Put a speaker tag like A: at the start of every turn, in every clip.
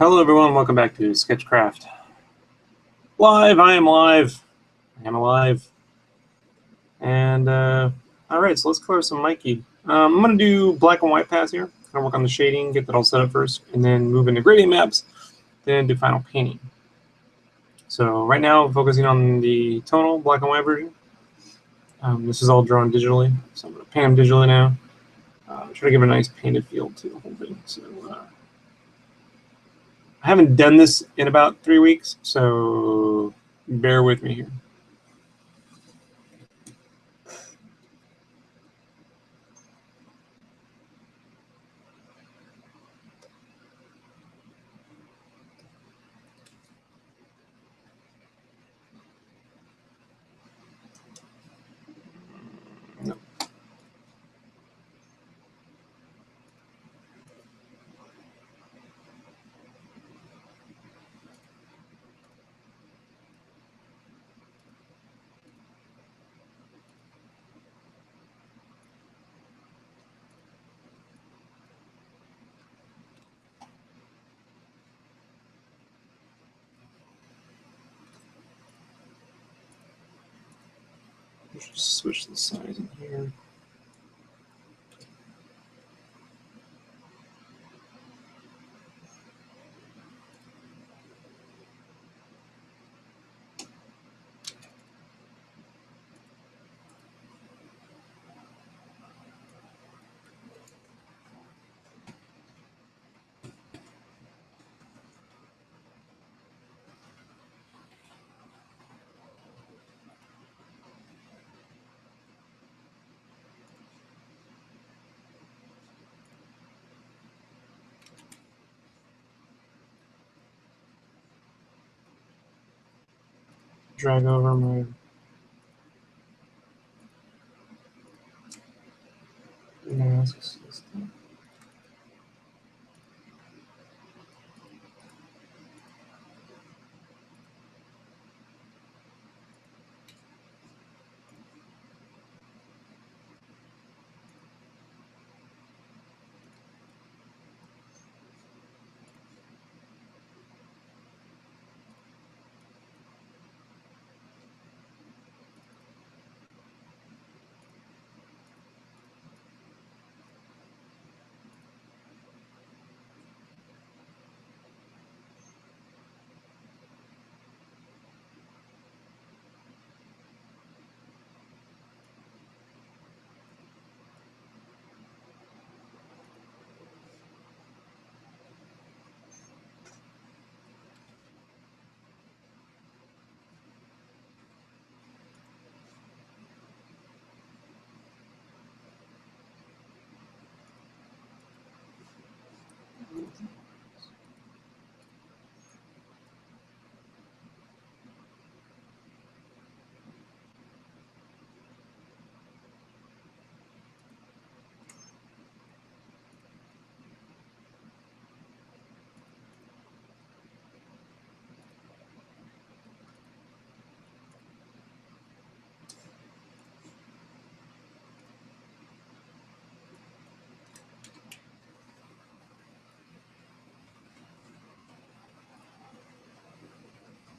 A: Hello everyone, welcome back to SketchCraft. Live, I am live. I am alive. And alright, so let's color some Mikey. I'm gonna do black and white pass here. Gonna work on the shading, get that all set up first, and then move into gradient maps, then do final painting. So right now I'm focusing on the tonal black and white version. This is all drawn digitally, so I'm gonna paint them digitally now. Try to give a nice painted feel to the whole thing. So I haven't done this in about 3 weeks, so bear with me here. Just switch the size in here. Drag over my masks.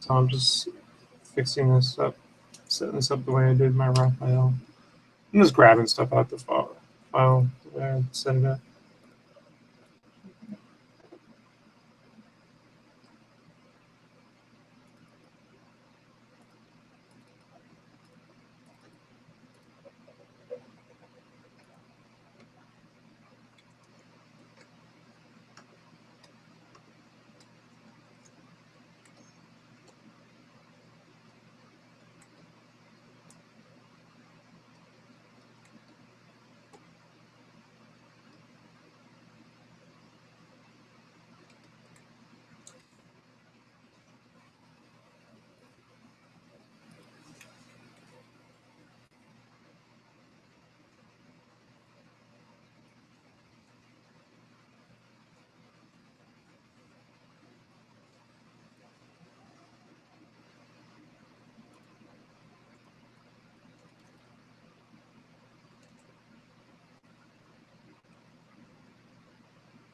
A: So I'm just fixing this up, setting this up the way I did my Raphael. I'm just grabbing stuff out the file the way I set it up.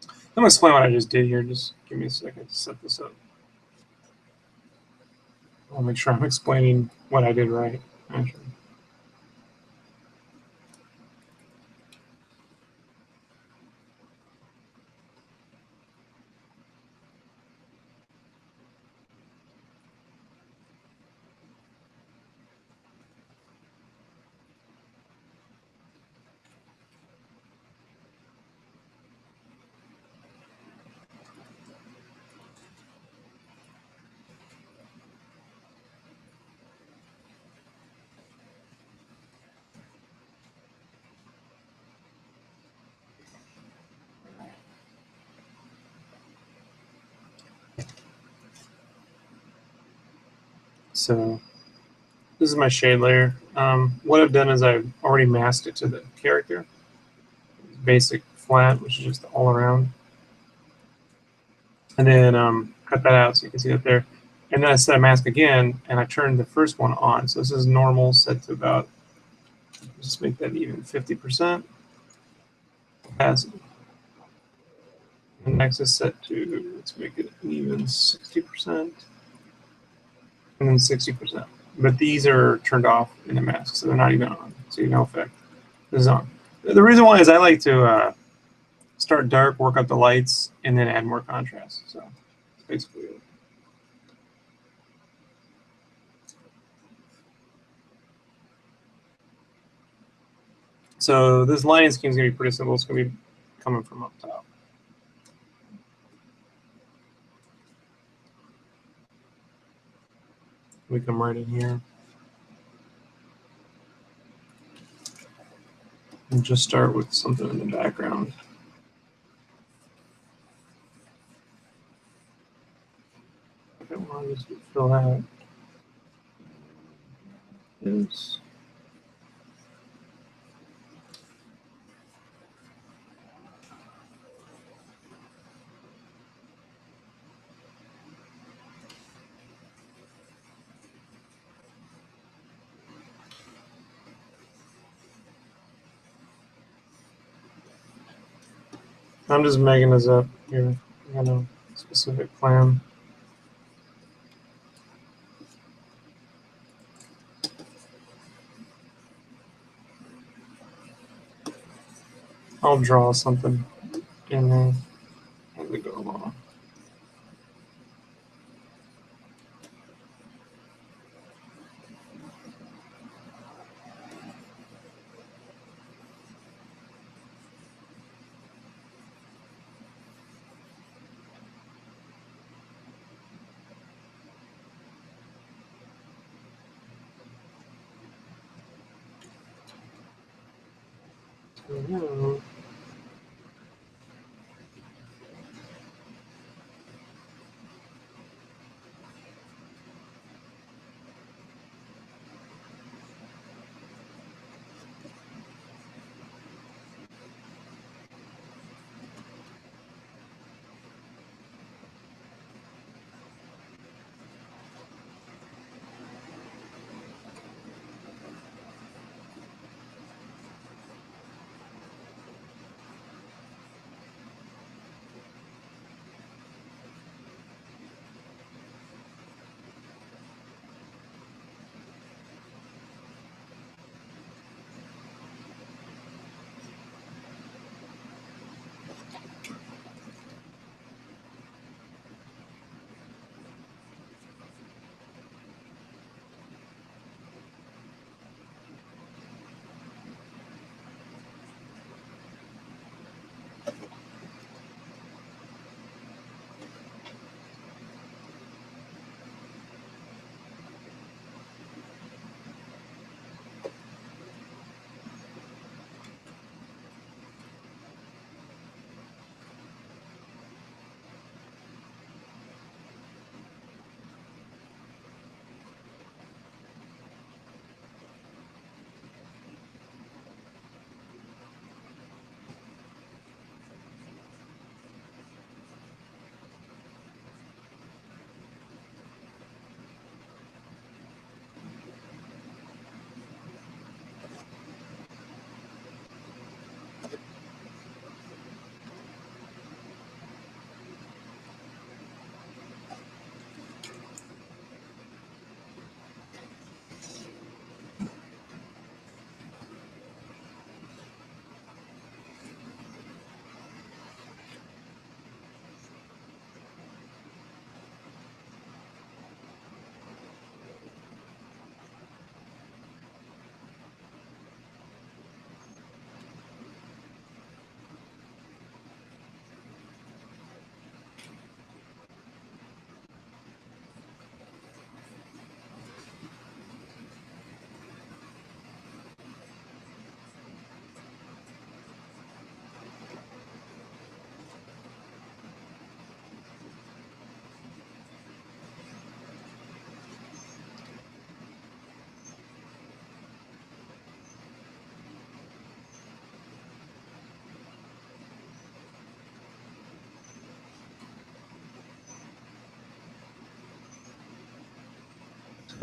A: I'm going to explain what I just did here. Just give me a second to set this up. I'll make sure I'm explaining what I did right, actually. So this is my shade layer. What I've done is I've already masked it to the character. Basic flat, which is just all around. And then cut that out so you can see it there. And then I set a mask again, and I turned the first one on. So this is normal, set to about, just make that even 50%. Opacity. And next is set to, let's make it an even 60%. And then 60%. But these are turned off in the mask, so they're not even on. So you no effect. This is on. The reason why is I like to start dark, work up the lights, and then add more contrast. So that's basically it. So this lighting scheme is going to be pretty simple. It's going to be coming from up top. We come right in here. And just start with something in the background. I want to just fill that. Yes. I'm just making this up here. I got a specific plan. I'll draw something in there as we go along. So,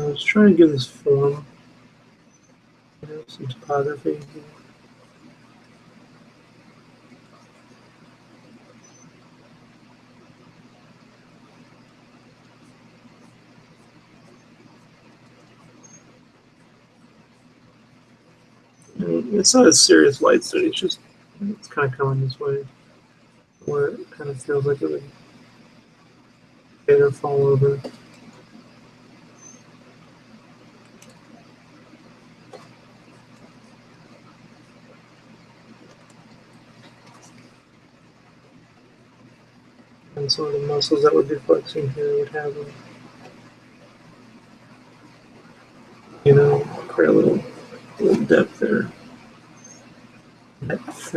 A: I was trying to give this form, some topography. It's not a serious light study. It's just it's kind of coming this way, where it kind of feels like it would hit or fall over. And some of the muscles that would be flexing here would have them, create a little depth there. Depth.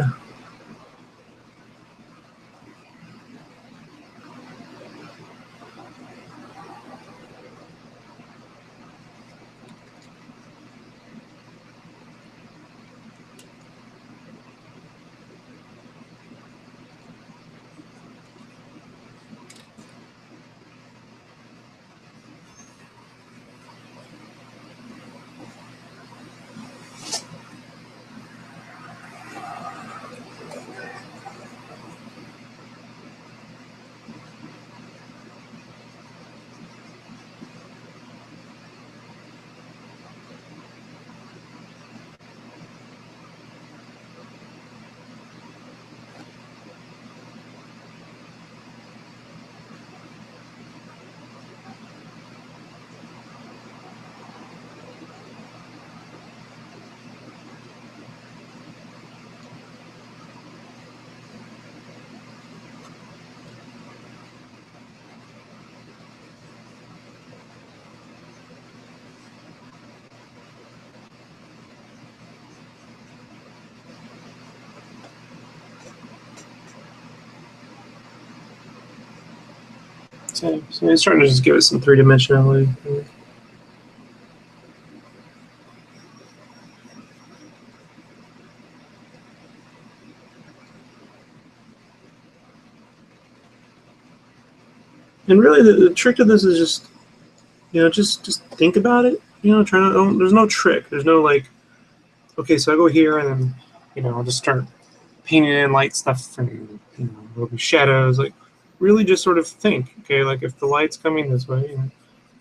A: So it's starting to just give it some three-dimensionality. And really, the trick to this is just, just think about it. Try not. There's no trick. There's no like, okay, so I go here and then, I'll just start painting in light stuff and there'll be shadows. Like, really, just sort of think. Okay, like if the light's coming this way,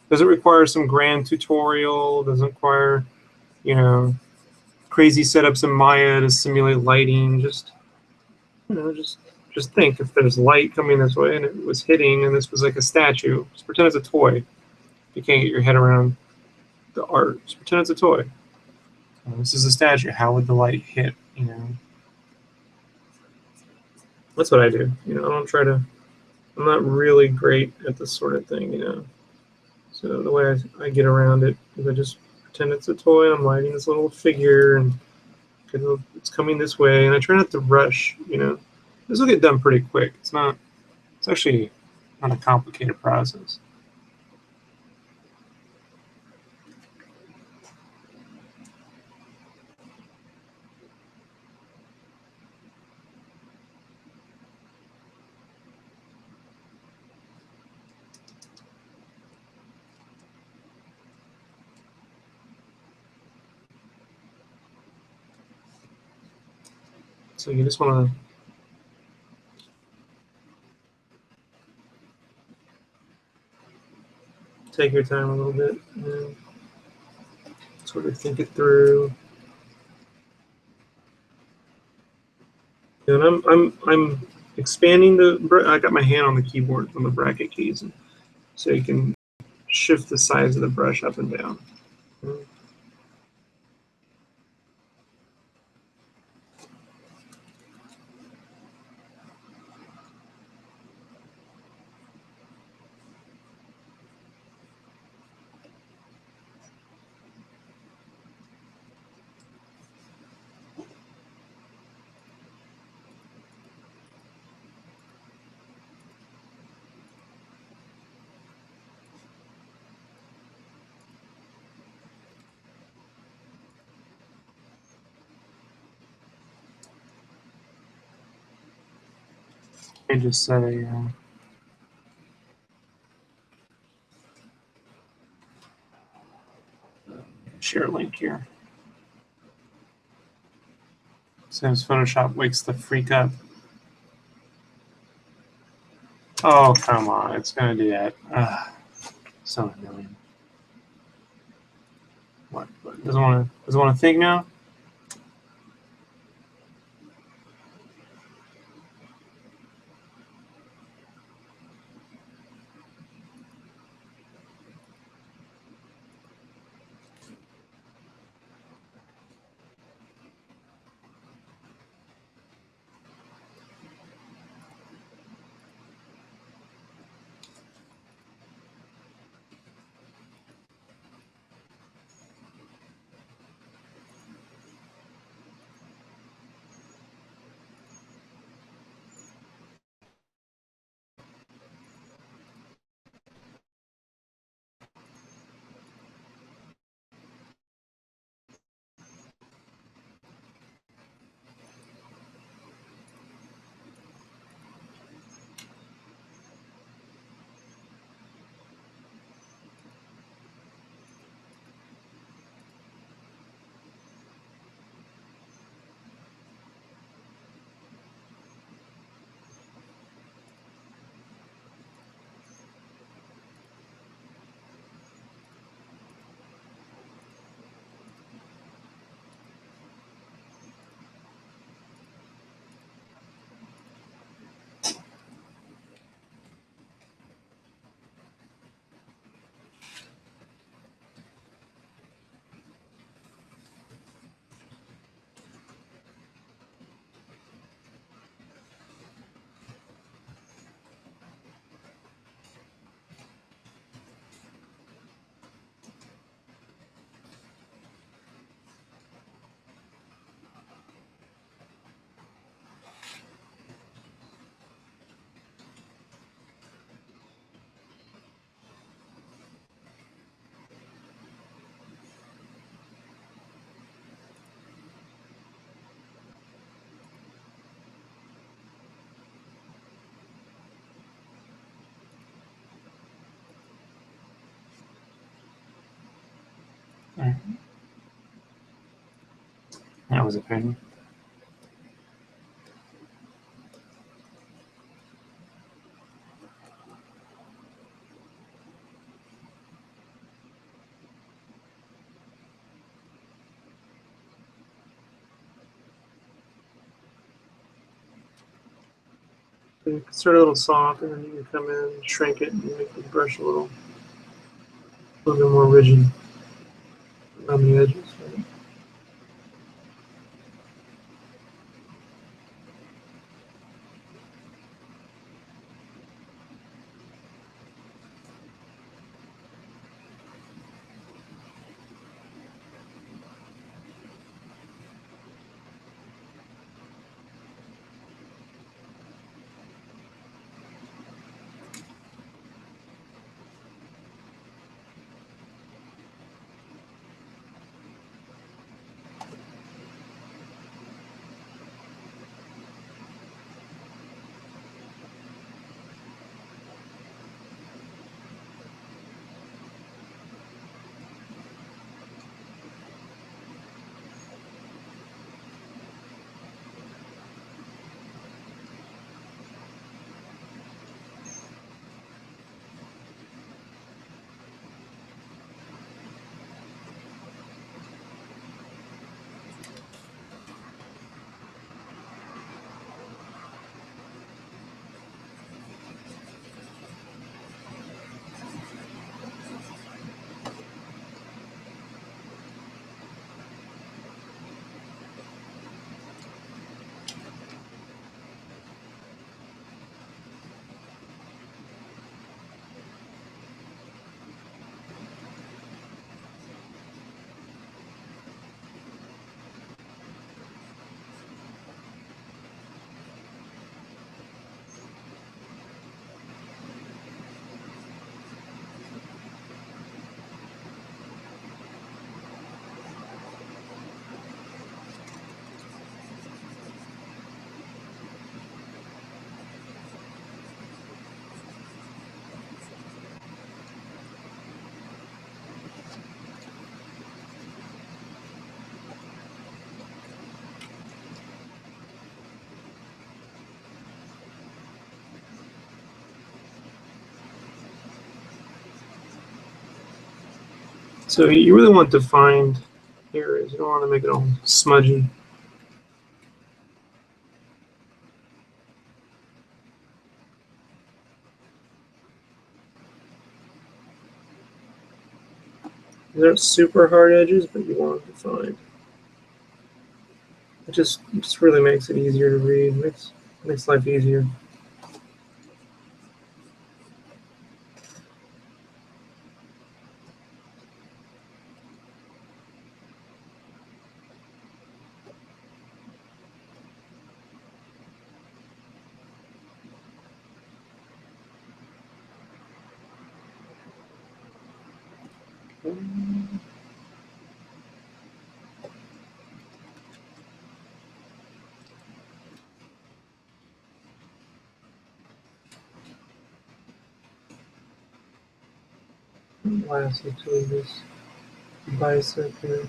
A: does it require some grand tutorial? Does it require, crazy setups in Maya to simulate lighting? Just, just think if there's light coming this way and it was hitting and this was like a statue, just pretend it's a toy. If you can't get your head around the art, just pretend it's a toy. This is a statue. How would the light hit? That's what I do. I don't try to. I'm not really great at this sort of thing. So the way I get around it is I just pretend it's a toy. And I'm lighting this little figure, and it's coming this way, and I try not to rush. This will get done pretty quick. It's not. It's actually not a complicated process. So you just want to take your time a little bit and sort of think it through. And I'm expanding the. I got my hand on the keyboard on the bracket keys, so you can shift the size of the brush up and down. I just say. share a link here. Since Photoshop wakes the freak up. Oh, come on. It's going to do that. So annoying. What? Doesn't want to think now? That was a pain. You can start a little soft, and then you can come in, shrink it, and make the brush a little bit more rigid around the edges. Right? So you really want to find areas. You don't want to make it all smudgy. These aren't super hard edges, but you want to find. It just really makes it easier to read. Makes life easier. Last between this bicep here.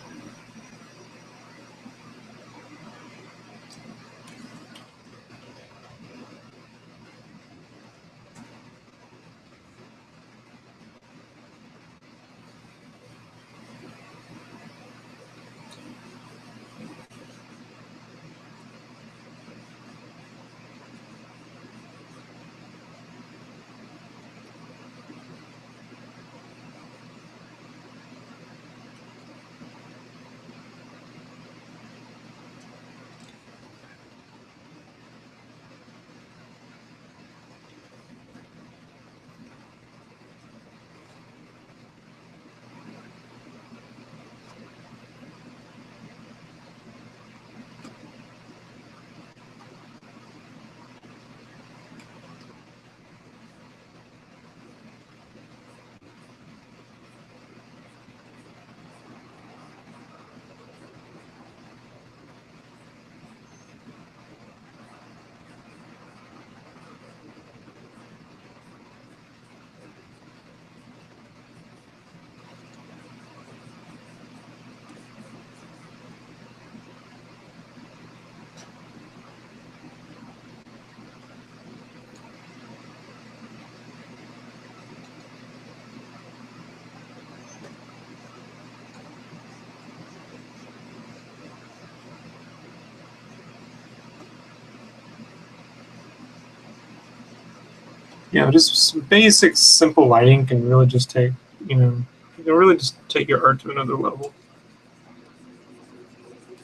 A: Yeah, just some basic, simple lighting can really just take, you can really just take your art to another level.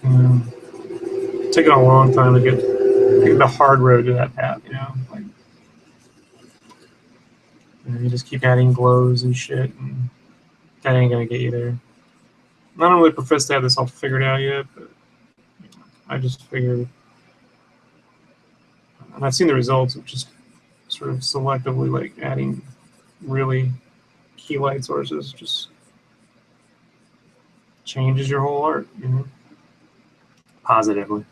A: It's taken a long time to get the hard road to that path, like you just keep adding glows and shit, and that ain't gonna get you there. I don't really profess to have this all figured out yet, but I just figured, and I've seen the results of just sort of selectively like adding really key light sources just changes your whole art, positively.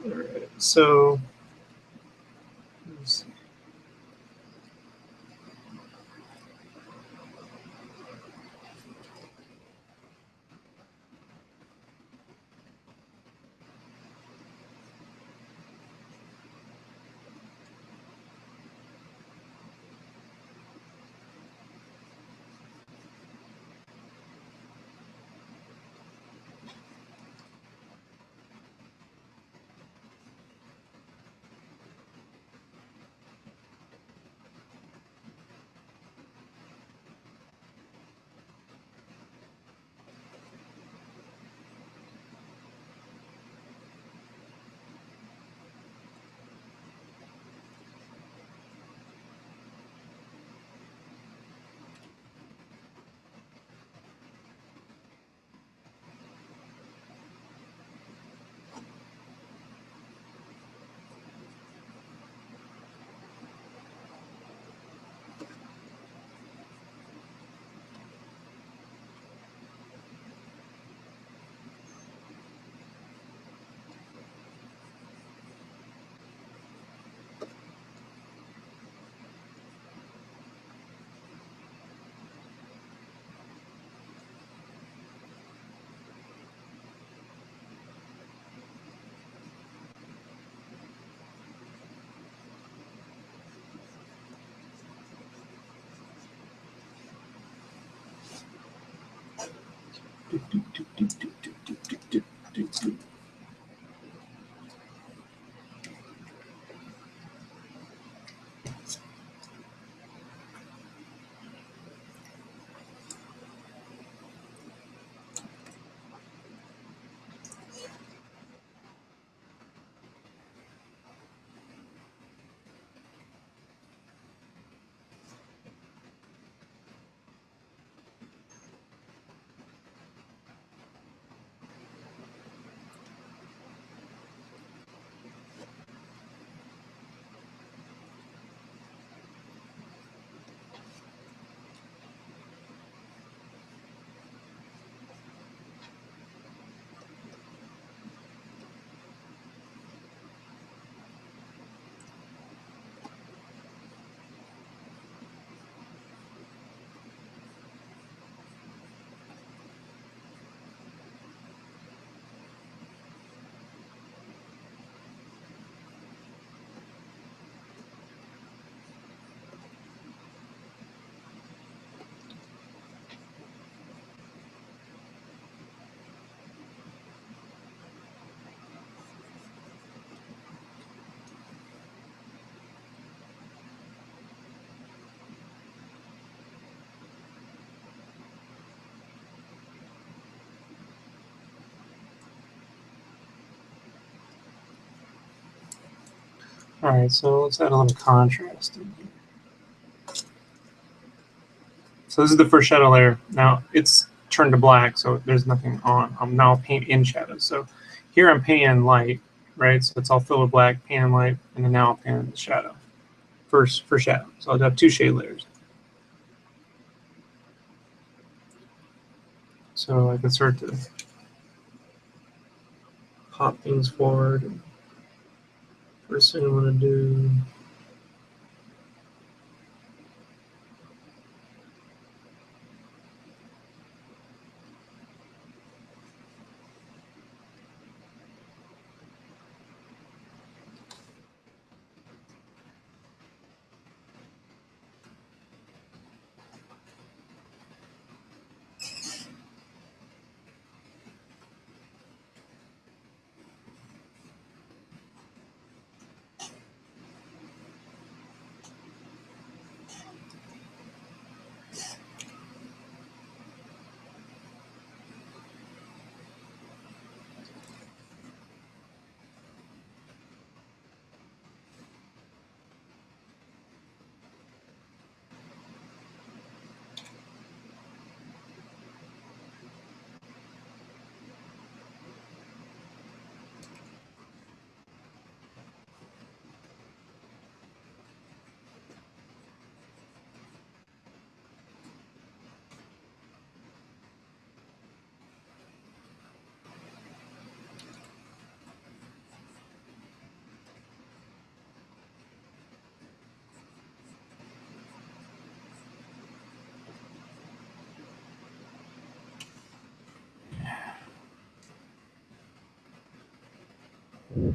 A: All right, so let's see. All right, so let's add a little contrast in here. So this is the first shadow layer. Now it's turned to black, so there's nothing on. I'm now paint in shadows. So here I'm painting in light, right? So it's all filled with black, paint in light, and then now I'm painting in the shadow. First for shadow. So I'll have 2 shade layers. So I can start to pop things forward. First thing I'm going to do,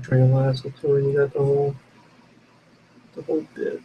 A: Realize when you got the whole bit.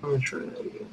A: I'm gonna try that again.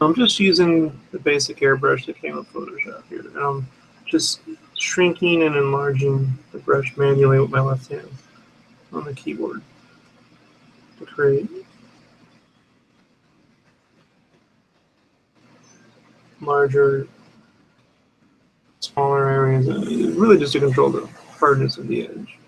A: I'm just using the basic airbrush that came with Photoshop here. And I'm just shrinking and enlarging the brush manually with my left hand on the keyboard to create larger, smaller areas. Really just to control the hardness of the edge.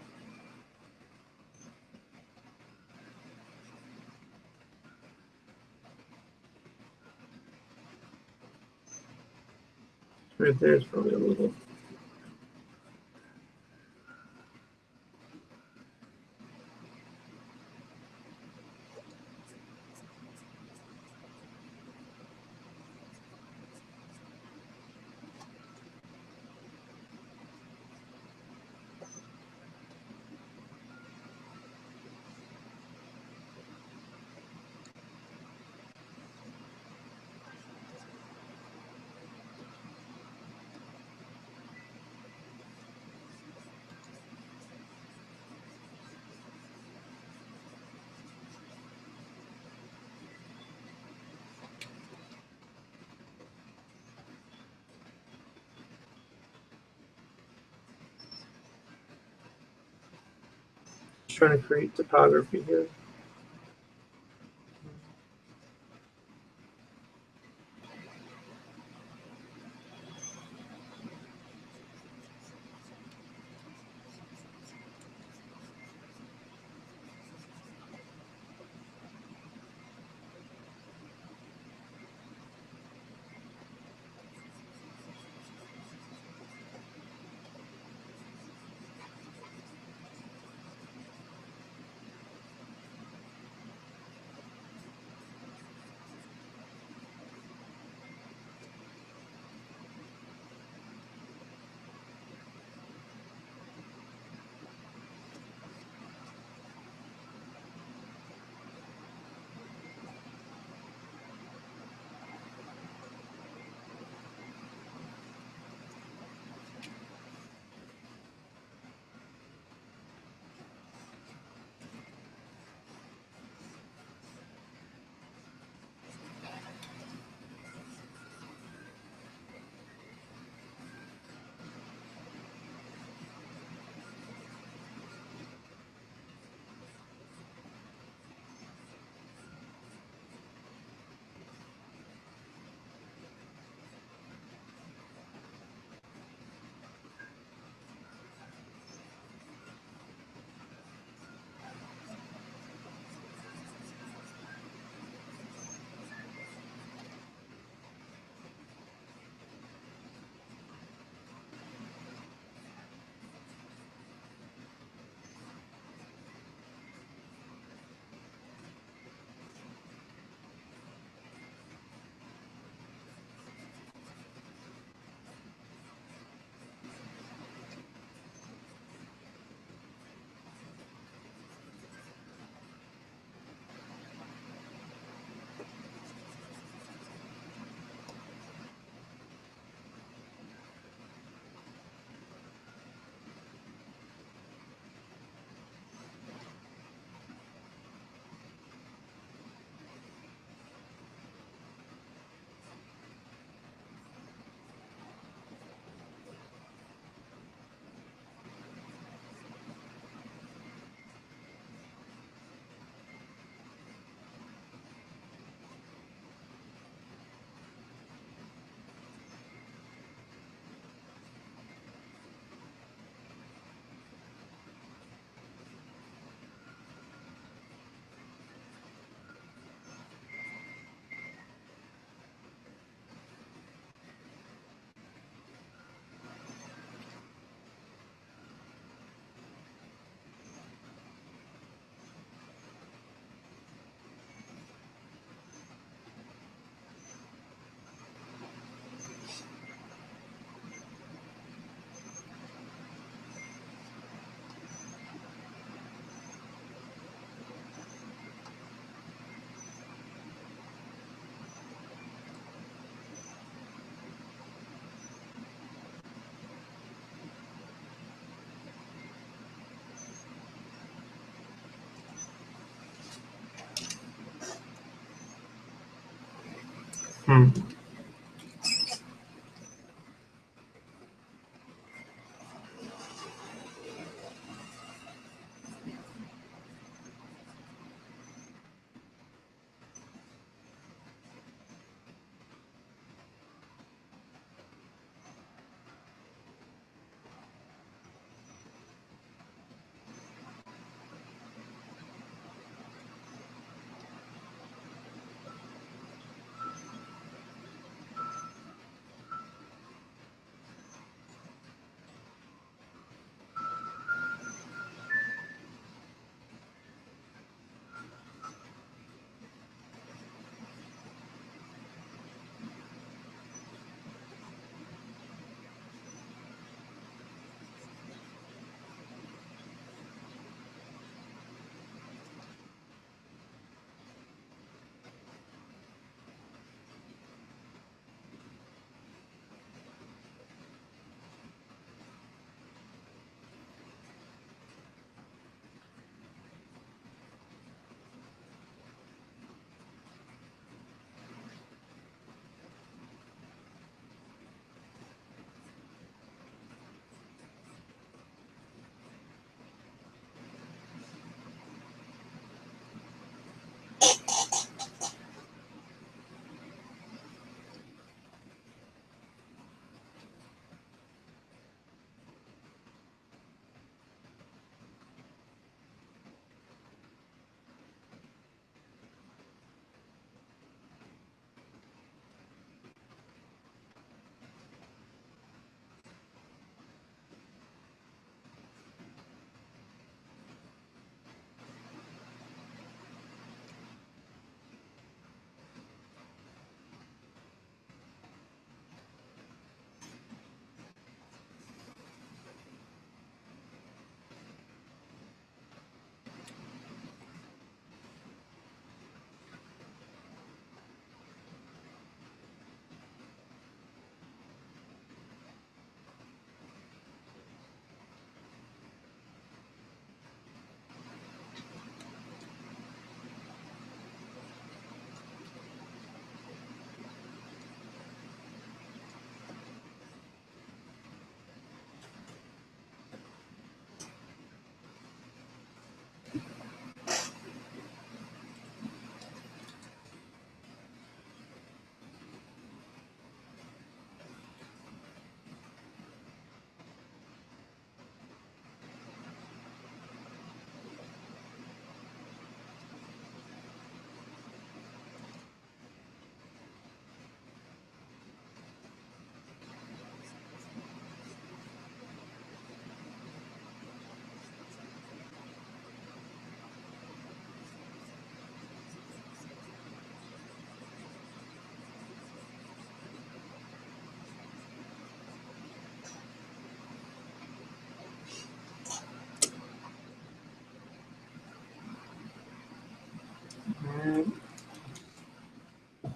A: Right there is probably a little. Just trying to create topography here.
B: And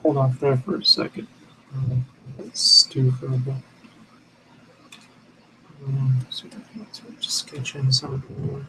B: hold off there for a second. Let's stew for a bit. So let's just sketch in some more.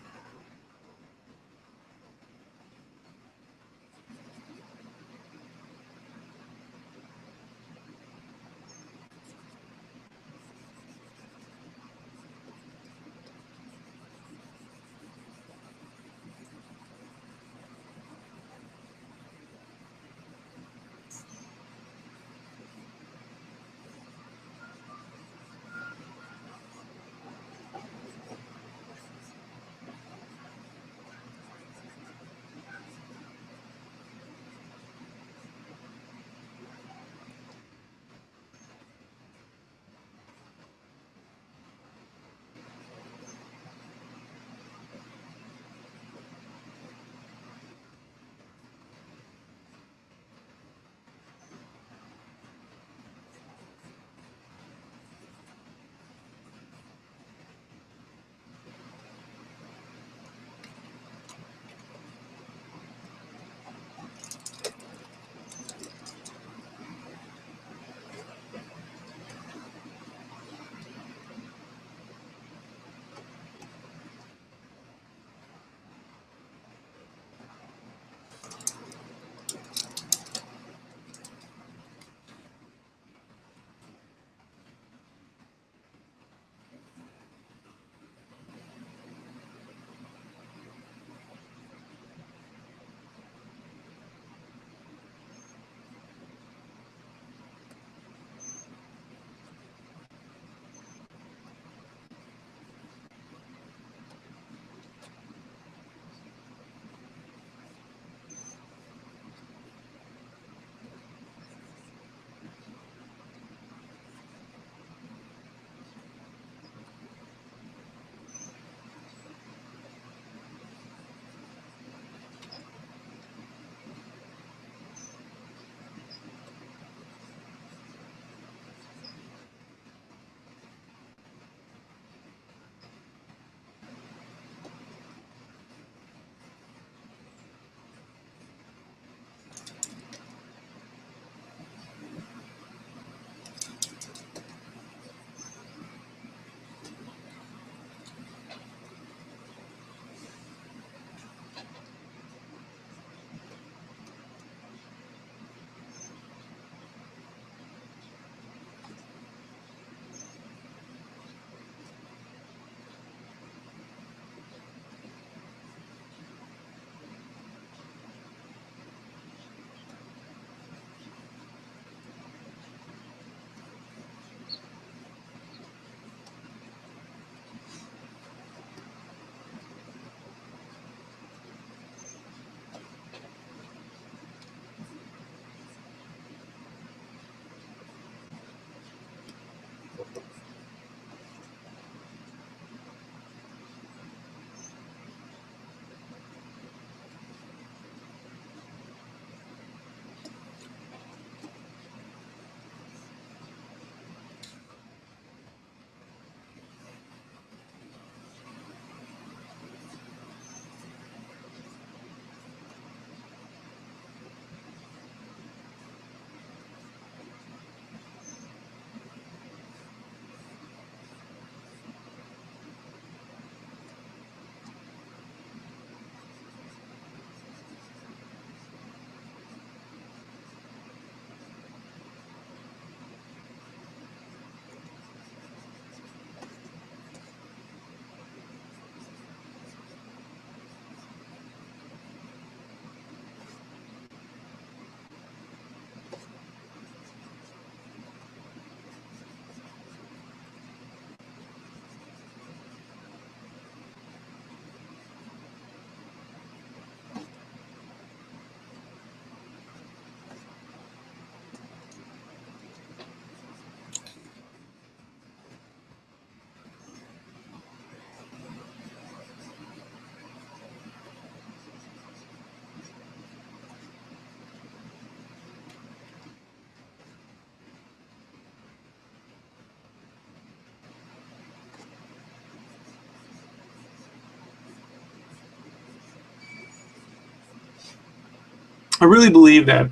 A: I really believe that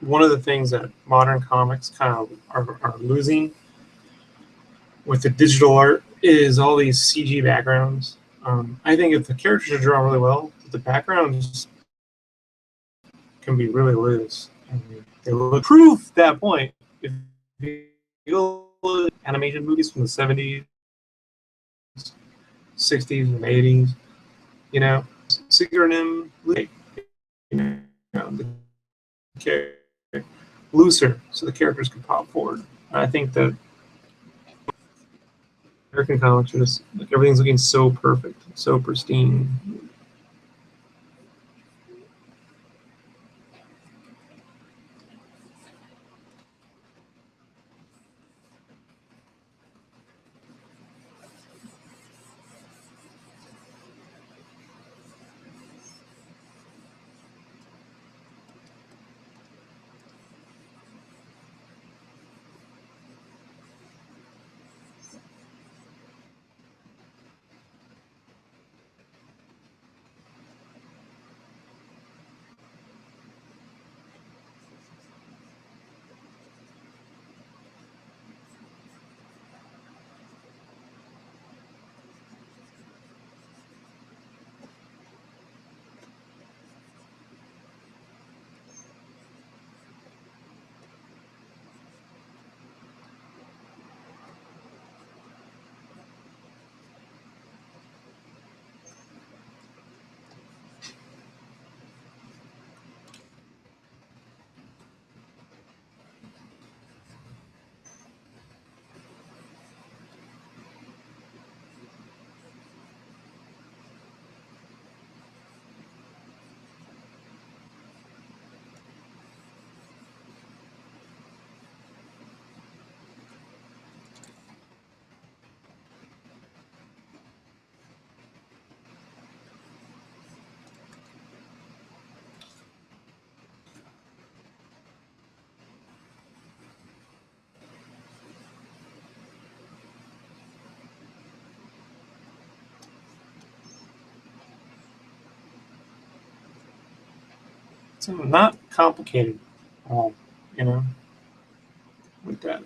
A: one of the things that modern comics kind of are losing with the digital art is all these CG backgrounds. I think if the characters are drawn really well, the backgrounds can be really loose. And they will prove that point. If you look at animation movies from the 70s, 60s, and 80s, you know, Sigourney, you know, the character looser so the characters can pop forward. And I think that American comics are just like everything's looking so perfect, so pristine. It's not complicated at all, you know, with that.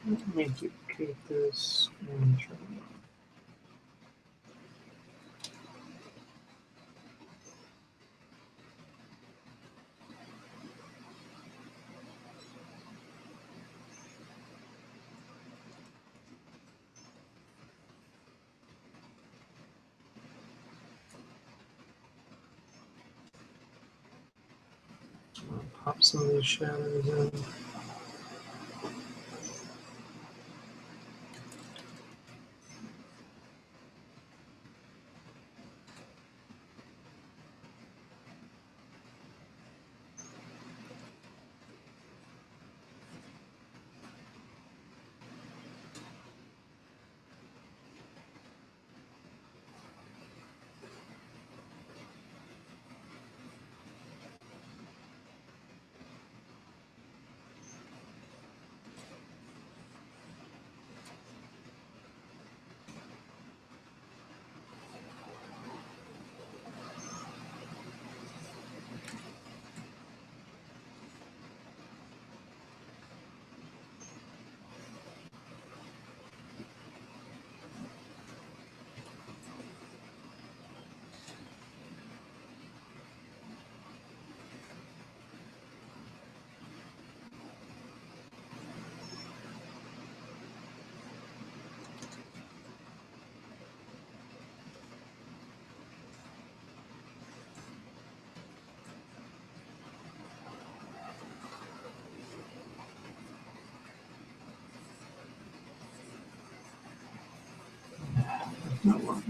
A: Let me duplicate this and try. Pop some of these shadows in.
B: Not one.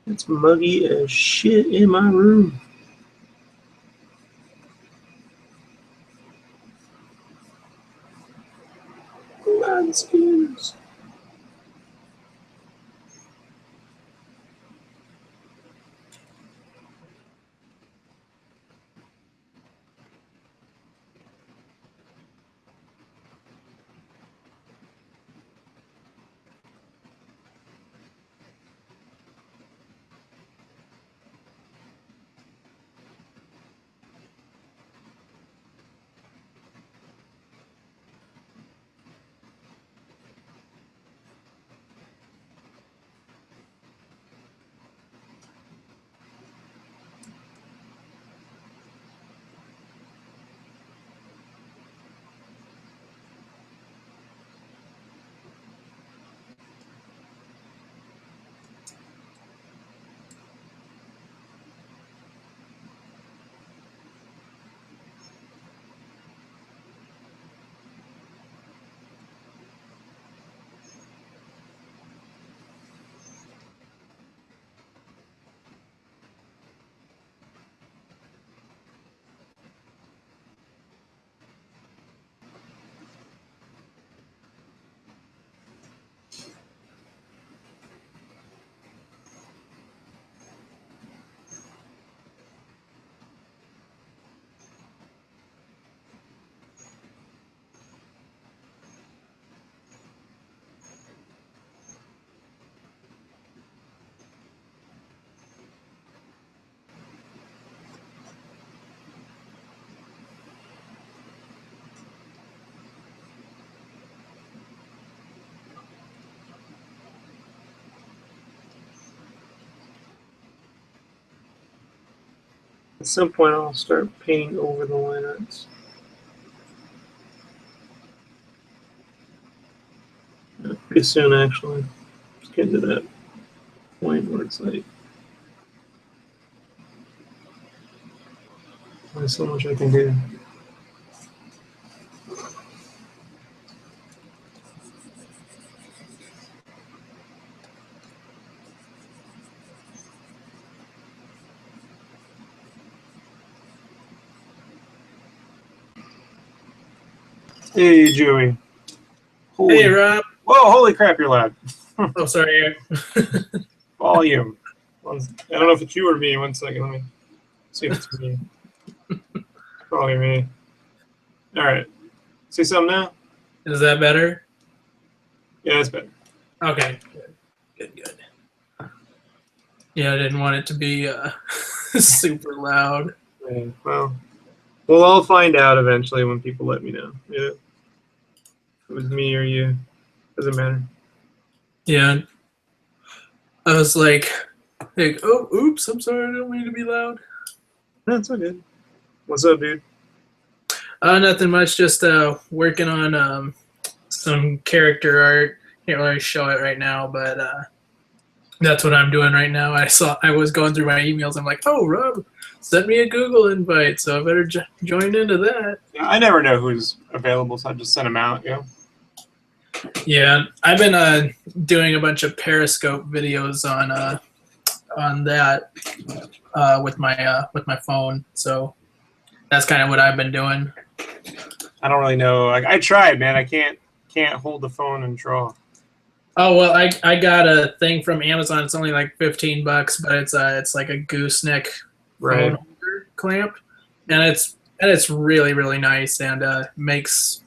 B: It's muggy as shit in my room. Munskins. At some point, I'll start painting over the line arts. Pretty soon, actually. Just getting to that point where it's like, there's so much I can do. Hey, Joey. Holy,
C: Hey, Rob.
B: Whoa, holy crap, you're loud.
C: Oh, sorry.
B: Volume. I don't know if it's you or me. 1 second. Let me see if it's me. Probably me. All right. See something now?
C: Is that better?
B: Yeah, it's better.
C: Okay. Good. Yeah, I didn't want it to be super loud.
B: Yeah, well, we'll all find out eventually when people let me know. Yeah. If it was me or you. Doesn't matter.
C: Yeah. I was like, oh, oops, I'm sorry, I don't mean to be loud.
B: No, it's all good. What's up, dude?
C: Nothing much, just working on some character art. Can't really show it right now, but that's what I'm doing right now. I was going through my emails. I'm like, oh, Rob, send me a Google invite, so I better join into that.
B: Yeah, I never know who's available, so I just send them out. Yeah.
C: Yeah, I've been doing a bunch of Periscope videos on that with my phone. So that's kind of what I've been doing.
B: I don't really know. I tried, man. I can't hold the phone and draw.
C: Oh well, I got a thing from Amazon. It's only like $15, but it's like a gooseneck
B: Right.
C: phone holder clamp, and it's really nice and makes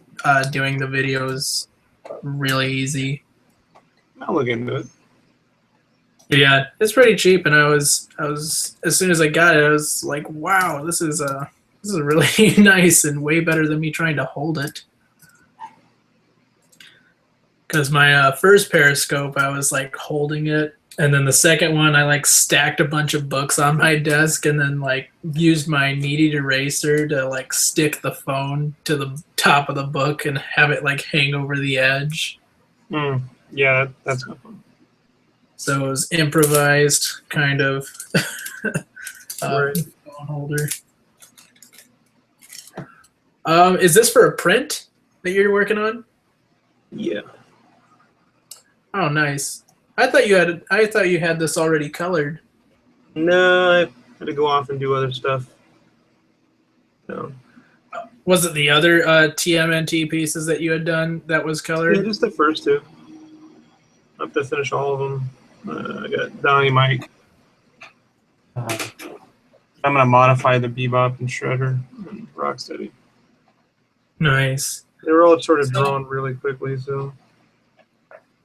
C: doing the videos really easy.
B: I'll look into it.
C: Yeah, it's pretty cheap, and I was as soon as I got it, I was like, wow, this is really nice and way better than me trying to hold it. Because my first Periscope, I was like holding it, and then the second one, I like stacked a bunch of books on my desk, and then like used my kneaded eraser to like stick the phone to the top of the book and have it like hang over the edge.
B: Yeah, that's no fun.
C: So it was improvised kind of
B: Right.
C: phone holder. Is this for a print that you're working on?
B: Yeah.
C: Oh, nice. I thought you had this already colored.
B: No, I had to go off and do other stuff. No.
C: Was it the other TMNT pieces that you had done that was colored?
B: Yeah, just the first two. I have to finish all of them. I got Donnie Mike. I'm gonna modify the Bebop and Shredder and Rocksteady.
C: Nice.
B: They were all sort of drawn really quickly, so.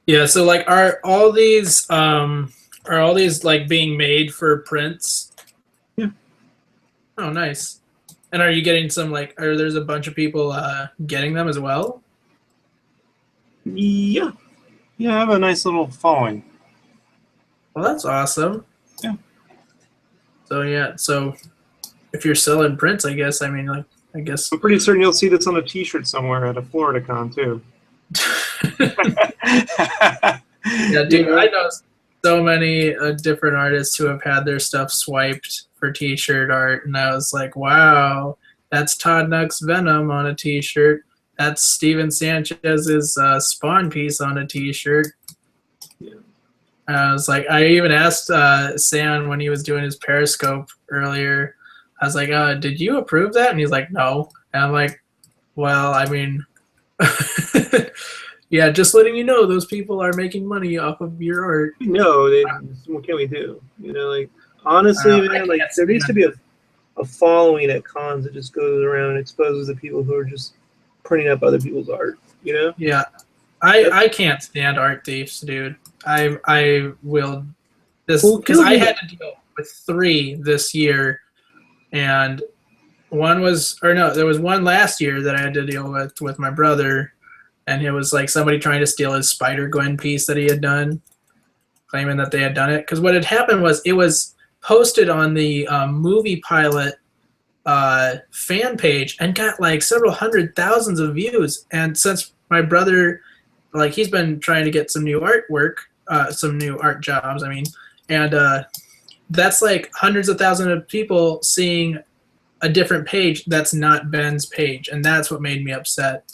C: Yeah. So like, are all these like being made for prints?
B: Yeah.
C: Oh, nice. And are you getting some like? There's a bunch of people getting them as well?
B: Yeah. Yeah, I have a nice little following.
C: Well, that's awesome.
B: Yeah.
C: So yeah, so if you're selling prints, I guess. I mean, like, I guess.
B: I'm pretty certain you'll see this on a T-shirt somewhere at a Florida con too.
C: Yeah, dude, I know so many different artists who have had their stuff swiped for T-shirt art, and I was like, wow, that's Todd Nuck's Venom on a T-shirt. That's Steven Sanchez's Spawn piece on a T-shirt.
B: Yeah.
C: I was like, I even asked Sam when he was doing his Periscope earlier. I was like, did you approve that? And he's like, no. And I'm like, well, I mean, yeah, just letting you know, those people are making money off of your art.
B: No, what can we do? You know, like, honestly, man, like, there needs to be a following at cons that just goes around and exposes the people who are just printing up other people's art, you know?
C: Yeah. I can't stand art thieves, dude. I will this because I had to deal with 3 this year, and there was one last year that I had to deal with my brother, and it was like somebody trying to steal his Spider-Gwen piece that he had done, claiming that they had done it. Because what had happened was it was posted on the movie pilot fan page and got like several hundred thousands of views. And since my brother, like, he's been trying to get some new artwork, some new art jobs, I mean, and that's like hundreds of thousands of people seeing a different page that's not Ben's page. And that's what made me upset.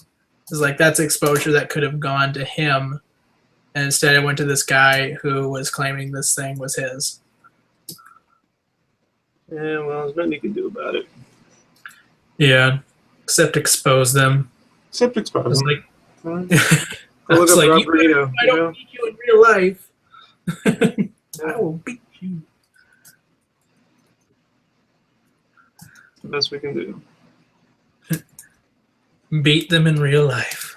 C: It's like, that's exposure that could have gone to him. And instead it went to this guy who was claiming this thing was his.
B: Yeah, well, there's nothing you can do about it.
C: Yeah, except expose them.
B: Except expose
C: It's
B: them.
C: like,
B: Look
C: it's
B: up
C: like,
B: Rob Burrito,
C: I don't beat you in real life. I will beat you.
B: It's the best we can do.
C: Beat them in real life.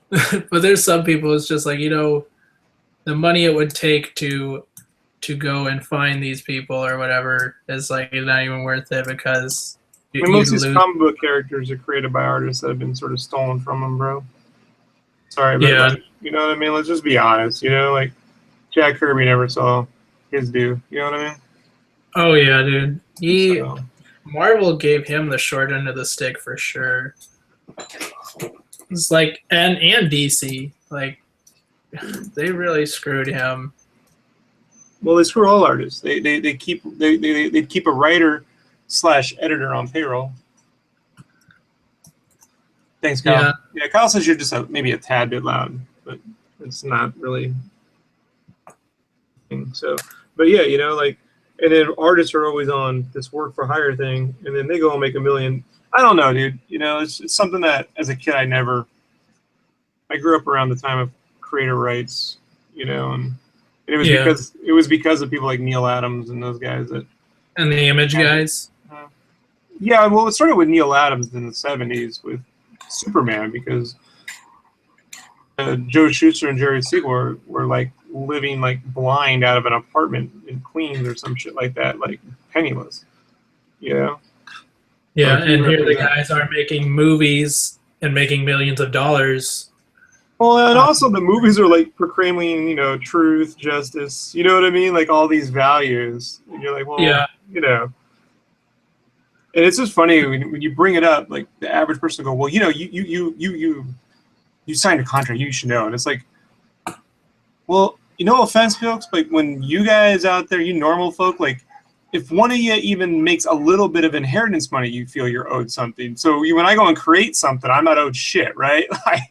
C: But there's some people, it's just like, you know, the money it would take to go and find these people or whatever is like not even worth it, because
B: I mean, most of these comic book characters are created by artists that have been sort of stolen from them, bro. Sorry, but like, you know what I mean? Let's just be honest. You know, like Jack Kirby never saw his due. You know what I mean?
C: Oh yeah, dude. Marvel gave him the short end of the stick for sure. It's like, and DC, like, they really screwed him.
B: Well, they screw all artists. They keep a writer/editor on payroll. Thanks, Kyle. Yeah, Kyle says you're just maybe a tad bit loud, but it's not really. So, but yeah, you know, like, and then artists are always on this work for hire thing, and then they go and make $1 million. I don't know, dude. You know, it's something that as a kid I grew up around the time of creator rights, you know, and it was because of people like Neil Adams and those guys
C: and the Image guys.
B: Yeah, well, it started with Neil Adams in the '70s with Superman, because Joe Shuster and Jerry Siegel were like living like blind out of an apartment in Queens or some shit like that, like penniless, you know.
C: Yeah, and here the guys are making movies and making millions of dollars.
B: Well, and also the movies are like proclaiming, you know, truth, justice, you know what I mean? Like all these values. And you're like, well, you know. And it's just funny when you bring it up, like the average person will go, well, you know, you signed a contract, you should know. And it's like, well, you know, offense, folks, but when you guys out there, you normal folk, like, if one of you even makes a little bit of inheritance money, you feel you're owed something. So when I go and create something, I'm not owed shit, right? Like,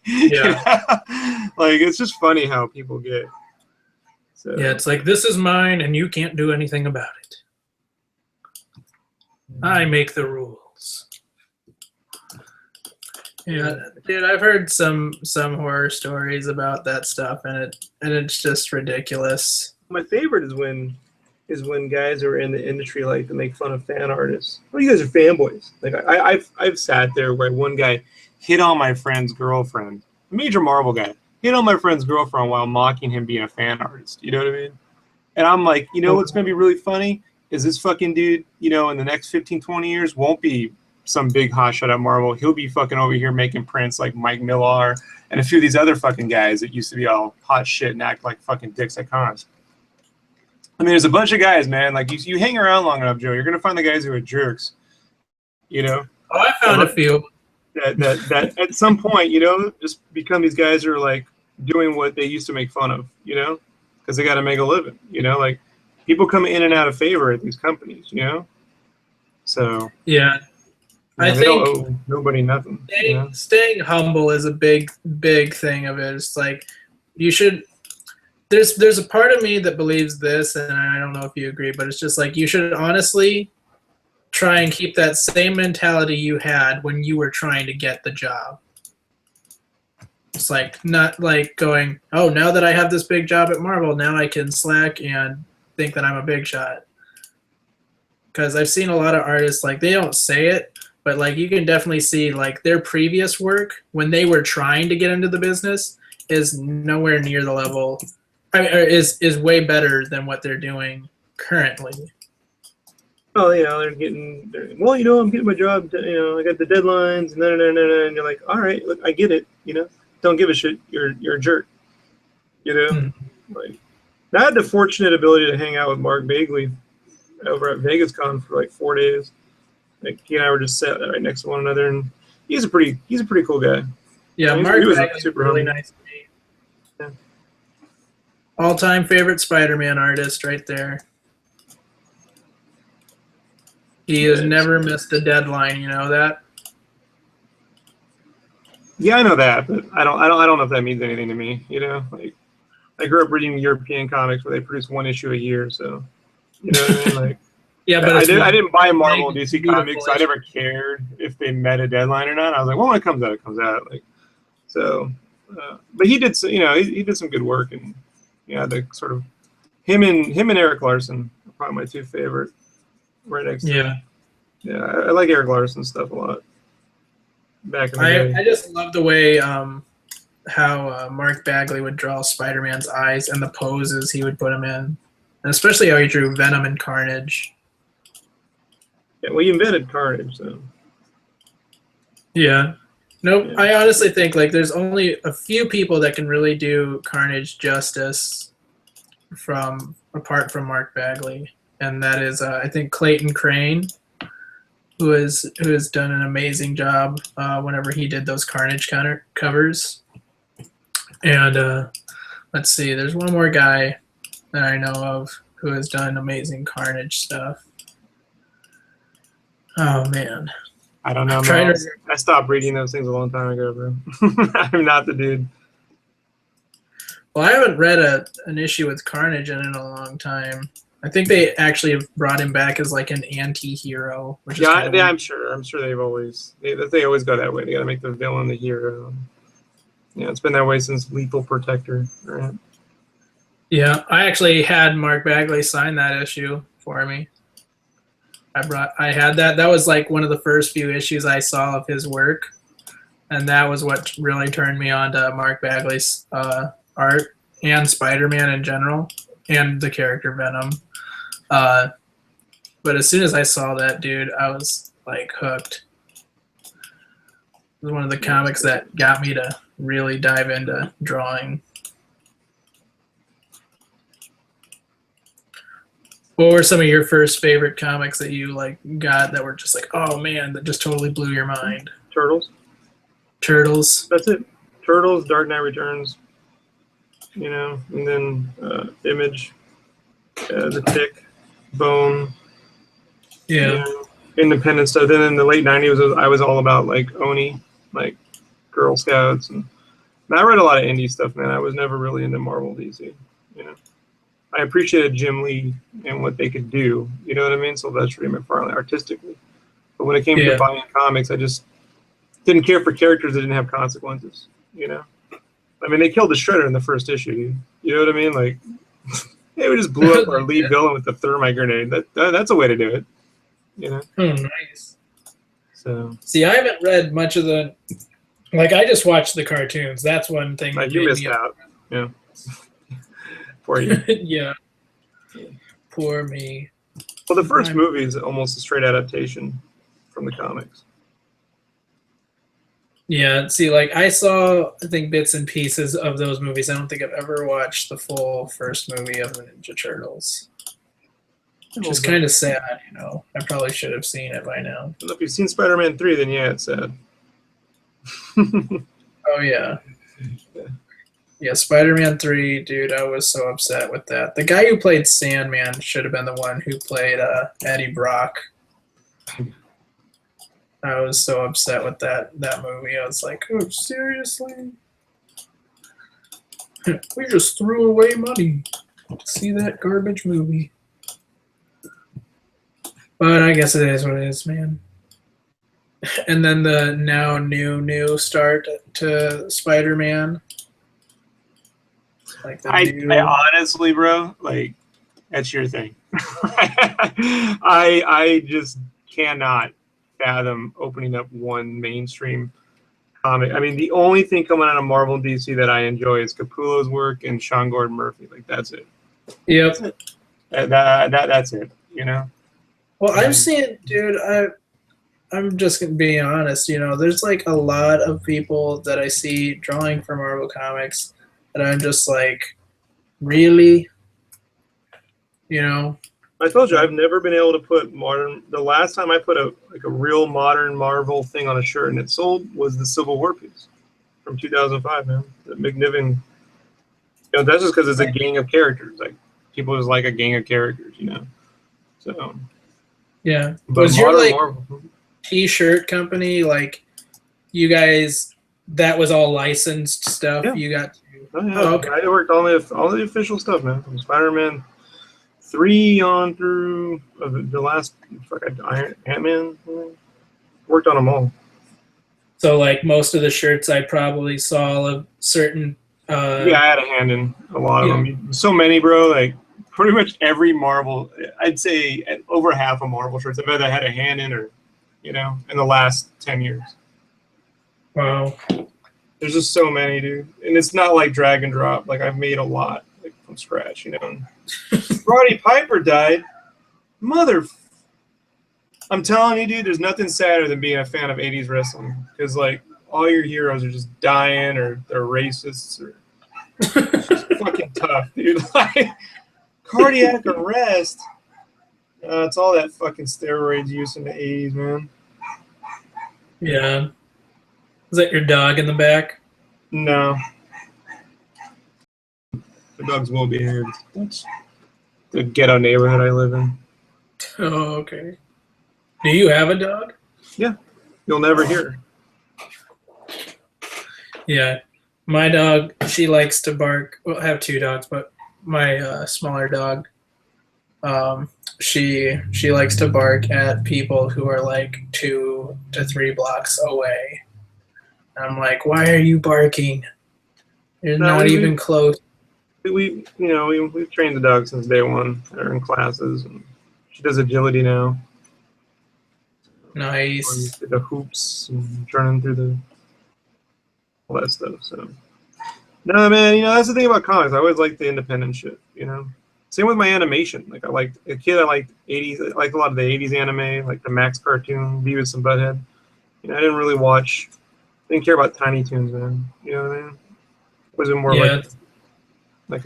B: like, it's just funny how people get. So.
C: Yeah, it's like, this is mine, and you can't do anything about it. I make the rules. Yeah, dude, I've heard some horror stories about that stuff, and it's just ridiculous.
B: My favorite is when guys are in the industry like to make fun of fan artists. Oh, you guys are fanboys. Like I've sat there where one guy hit on my friend's girlfriend, a major Marvel guy, hit on my friend's girlfriend while mocking him being a fan artist. You know what I mean? And I'm like, you know what's gonna be really funny is this fucking dude, you know, in the next 15, 20 years won't be some big hotshot at Marvel. He'll be fucking over here making prints like Mike Millar and a few of these other fucking guys that used to be all hot shit and act like fucking dicks at cons. I mean, there's a bunch of guys, man. Like, you hang around long enough, Joe, you're going to find the guys who are jerks, you know?
C: Oh, I found a few.
B: That at some point, you know, just become these guys who are, like, doing what they used to make fun of, you know? Because they got to make a living, you know? Like, people come in and out of favor at these companies, you know? So.
C: Yeah. I think
B: don't owe nobody nothing.
C: Staying humble is a big thing of it. It's like, you should... There's a part of me that believes this, and I don't know if you agree, but it's just like, you should honestly try and keep that same mentality you had when you were trying to get the job. It's like, not like going, oh, now that I have this big job at Marvel, now I can slack and think that I'm a big shot. Because I've seen a lot of artists, like, they don't say it, but like, you can definitely see like their previous work when they were trying to get into the business is nowhere near the level. I mean, is way better than what they're doing currently.
B: Oh, you know, well, you know, I'm getting my job, you know, I got the deadlines, and and you're like, all right, look, I get it, you know, don't give a shit, you're a jerk, you know? Like, I had the fortunate ability to hang out with Mark Bagley over at VegasCon for like 4 days, Like he and I were just sat right next to one another, and he's a pretty cool guy.
C: Yeah,
B: he
C: Mark
B: was
C: Bagley's
B: super
C: really
B: humble.
C: nice to meet.
B: Yeah.
C: All-time favorite Spider-Man artist right there. He has never missed a deadline, you know that?
B: Yeah, I know that, but I don't know if that means anything to me. You know, like I grew up reading European comics where they produce one issue a year, so you know what I mean. Like,
C: yeah, but
B: I didn't buy Marvel
C: big,
B: DC comics, so I never cared if they met a deadline or not. I was like, well, when it comes out, it comes out. Like, so, but he did, you know, he did some good work, and yeah, the sort of him and Eric Larson are probably my two favorite. Right next to him. Yeah, I like Eric Larson's stuff a lot. Back in the day.
C: I just love the way how Mark Bagley would draw Spider-Man's eyes and the poses he would put him in, and especially how he drew Venom and Carnage.
B: Yeah, well, he invented Carnage, so.
C: Yeah. Nope.
B: Yeah.
C: I honestly think like there's only a few people that can really do Carnage justice apart from Mark Bagley, and that is I think Clayton Crane, who has done an amazing job whenever he did those Carnage covers. And let's see, there's one more guy that I know of who has done amazing Carnage stuff. Oh man,
B: I don't know, man. I stopped reading those things a long time ago, bro. I'm not the dude.
C: Well, I haven't read an issue with Carnage in a long time. I think they actually have brought him back as like an anti-hero. Which
B: yeah, I'm sure they've always they always go that way. They got to make the villain the hero. Yeah, it's been that way since Lethal Protector. Right?
C: Yeah, I actually had Mark Bagley sign that issue for me. I had that. That was like one of the first few issues I saw of his work, and that was what really turned me on to Mark Bagley's art and Spider-Man in general, and the character Venom. But as soon as I saw that, dude, I was like hooked. It was one of the comics that got me to really dive into drawing. What were some of your first favorite comics that you like got that were just like, oh man, that just totally blew your mind?
B: Turtles. That's it. Turtles, Dark Knight Returns. You know, and then Image, The Tick, Bone.
C: Yeah.
B: You know, independent stuff. Then in the late '90s, I was all about like Oni, like Girl Scouts, and I read a lot of indie stuff, man. I was never really into Marvel, DC. You know, I appreciated Jim Lee and what they could do. You know what I mean? Sylvester McFarlane artistically, but when it came to buying comics, I just didn't care for characters that didn't have consequences. You know, I mean, they killed the Shredder in the first issue. Dude. You know what I mean? Like, they just blew up our lead villain with the thermite grenade. That's a way to do it. You know?
C: Oh, nice.
B: So
C: see, I haven't read much of the. Like, I just watched the cartoons. That's one thing.
B: Like, you missed out. Yeah. Poor you.
C: Yeah. Poor me.
B: Well, the first movie is almost a straight adaptation from the comics.
C: Yeah, see, like, I saw, I think, bits and pieces of those movies. I don't think I've ever watched the full first movie of the Ninja Turtles. Which is kind of sad, you know. I probably should have seen it by now.
B: Well, if you've seen Spider-Man 3, then yeah, it's sad.
C: Oh, yeah. Yeah, Spider-Man 3, dude, I was so upset with that. The guy who played Sandman should have been the one who played Eddie Brock. I was so upset with that movie. I was like, oh, seriously? We just threw away money to see that garbage movie. But I guess it is what it is, man. And then the now new start to Spider-Man. Like
B: I honestly, bro, like, that's your thing. I just cannot fathom opening up one mainstream comic. I mean, the only thing coming out of Marvel and DC that I enjoy is Capullo's work and Sean Gordon Murphy. Like, that's it.
C: Yep.
B: That's it. That's it, you know?
C: Well, I'm seeing, dude, I'm just gonna be honest, you know, there's like a lot of people that I see drawing for Marvel Comics that I'm just like, really? You know?
B: I told you I've never been able to put modern. The last time I put a real modern Marvel thing on a shirt and it sold was the Civil War piece from 2005, man. The McNiven. You know, that's just because it's a gang of characters. Like people just like a gang of characters, you know. So
C: yeah.
B: but
C: Was your like
B: Marvel
C: T-shirt company like you guys? That was all licensed stuff.
B: Yeah.
C: You got.
B: Oh, yeah.
C: Oh, okay.
B: I worked all the official stuff, man. From Spider-Man 3 on through the last Ant-Man. Worked on them all.
C: So like most of the shirts I probably saw of certain.
B: Yeah, I had a hand in a lot of them. So many, bro. Like pretty much every Marvel. I'd say over half of Marvel shirts I've either had a hand in or, you know, in the last 10 years.
C: Wow.
B: There's just so many, dude. And it's not like drag and drop. Like I've made a lot like from scratch, you know. Roddy Piper died. I'm telling you, dude, there's nothing sadder than being a fan of 80s wrestling. Because like all your heroes are just dying or they're racists or it's just fucking tough, dude. Like cardiac arrest. It's all that fucking steroids use in the 80s, man.
C: Yeah. Is that your dog in the back?
B: No. The dogs will be here. That's the ghetto neighborhood I live in.
C: Oh, okay. Do you have a dog?
B: Yeah. You'll never hear her.
C: Yeah. My dog, she likes to bark. Well, I have two dogs, but my smaller dog, she likes to bark at people who are like 2 to 3 blocks away. I'm like, why are you barking? You're not even close.
B: We've trained the dog since day one. They're in classes. And she does agility now.
C: Nice.
B: The hoops and turning through all that stuff. So, no, man. You know that's the thing about comics. I always liked the independent shit. You know, same with my animation. Like I liked 80s. I liked a lot of the 80s anime, like the Max cartoon, Beavis and Butthead. You know, I didn't really watch. Didn't care about Tiny Toons, man. You know what I mean? Was it more like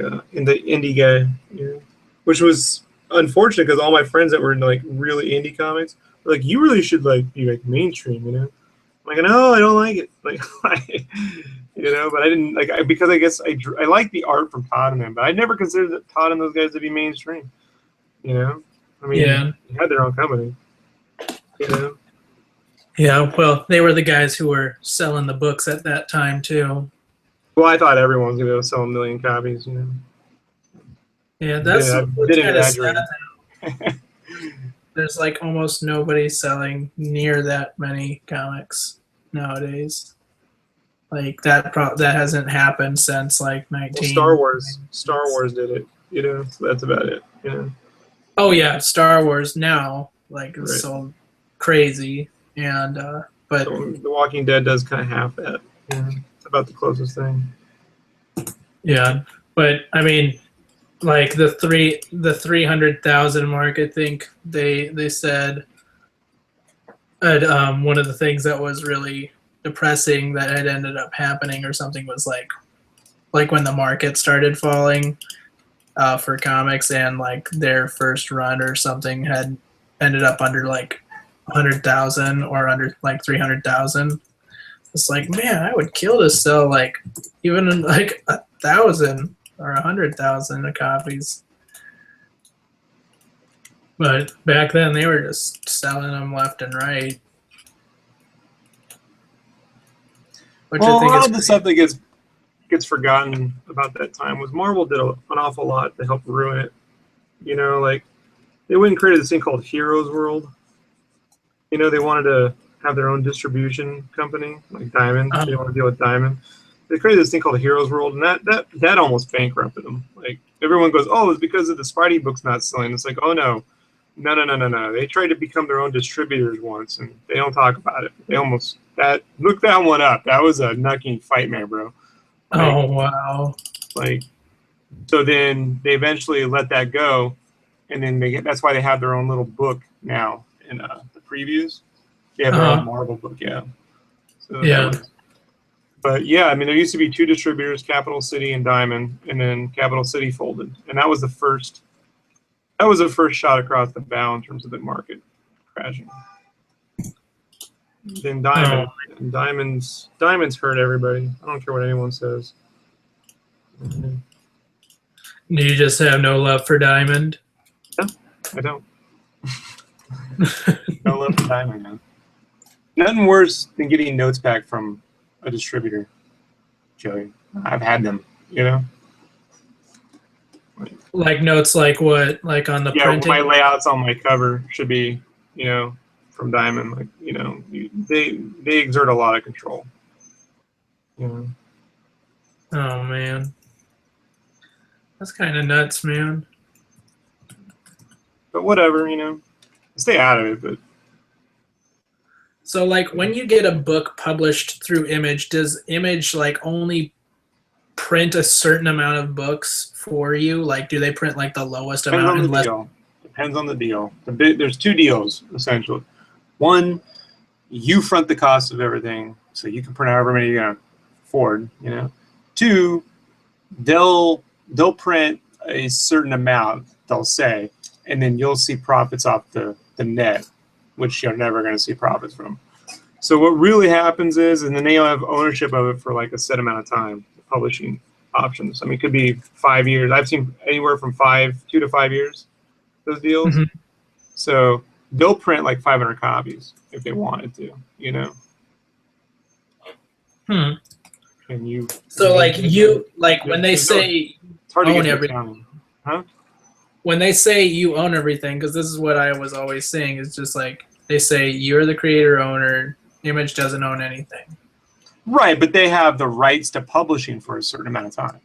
B: a indie guy? You know? Which was unfortunate because all my friends that were into like really indie comics were like, "You really should like be like mainstream," you know? I'm like, no, I don't like it. Like, you know, but I didn't like because I guess I like the art from Todd and them, but I never considered Todd and those guys to be mainstream. You know, I mean, they had their own company. You know.
C: Yeah, well, they were the guys who were selling the books at that time too.
B: Well, I thought everyone was going to sell 1 million copies, you know.
C: Yeah, that's kind of sad.
B: Exaggerate.
C: There's like almost nobody selling near that many comics nowadays. Like that hasn't happened since like 19.
B: Well, Star Wars did it, you know. So that's about it, you know.
C: Oh yeah, Star Wars now like is so crazy. And but
B: The Walking Dead does kind of have that. Yeah, it's about the closest thing.
C: Yeah, but I mean, like the 300,000 mark. I think they said. One of the things that was really depressing that had ended up happening or something was like when the market started falling for comics and like their first run or something had ended up under like 100,000 or under like 300,000. It's like, man, I would kill to sell like even like 1,000 or 100,000 copies. But back then they were just selling them left and right.
B: Which I think a lot of the stuff that gets forgotten about that time was Marvel did an awful lot to help ruin it. You know, like they went and created this thing called Heroes World. You know, they wanted to have their own distribution company, like Diamond. They want to deal with Diamond. They created this thing called Heroes World, and that almost bankrupted them. Like everyone goes, "Oh, it's because of the Spidey books not selling." It's like, oh no. They tried to become their own distributors once, and they don't talk about it. They almost look that one up. That was a knucking fight, bro. Like,
C: oh wow!
B: Like, so then they eventually let that go, and then that's why they have their own little book now in the previews. They have their own Marvel book, yeah. So but yeah, I mean, there used to be 2 distributors, Capital City and Diamond, and then Capital City folded, and that was the first That was the first shot across the bow in terms of the market crashing. Then diamond, and diamonds hurt everybody. I don't care what anyone says.
C: Do you just have no love for diamond?
B: No, I don't. No love for diamond, man. Nothing worse than getting notes back from a distributor, Joey. I've had them, you know.
C: Like notes like what? Like on the printing?
B: My layouts on my cover should be, you know, from Diamond. Like, you know, they exert a lot of control. You know.
C: Oh man, that's kind of nuts, man.
B: But whatever, you know, stay out of it. But
C: so, like, when you get a book published through Image, does Image like only print a certain amount of books for you? Like, do they print like the lowest amount?
B: Depends on the deal. There's two deals essentially. One, you front the cost of everything, so you can print however many you're gonna afford. You know. Two, they'll print a certain amount. They'll say, and then you'll see profits off the net, which you're never going to see profits from. So what really happens is, and then they'll have ownership of it for like a set amount of time, publishing options. I mean, it could be 5 years. I've seen anywhere from 2 to 5 years, those deals. Mm-hmm. So they'll print like 500 copies if they wanted to, you know?
C: Hmm.
B: And you.
C: So like you, like when they say
B: it's hard to get everything. Huh?
C: When they say you own everything, because this is what I was always saying, is just like they say you're the creator owner, Image doesn't own anything.
B: Right, but they have the rights to publishing for a certain amount of time.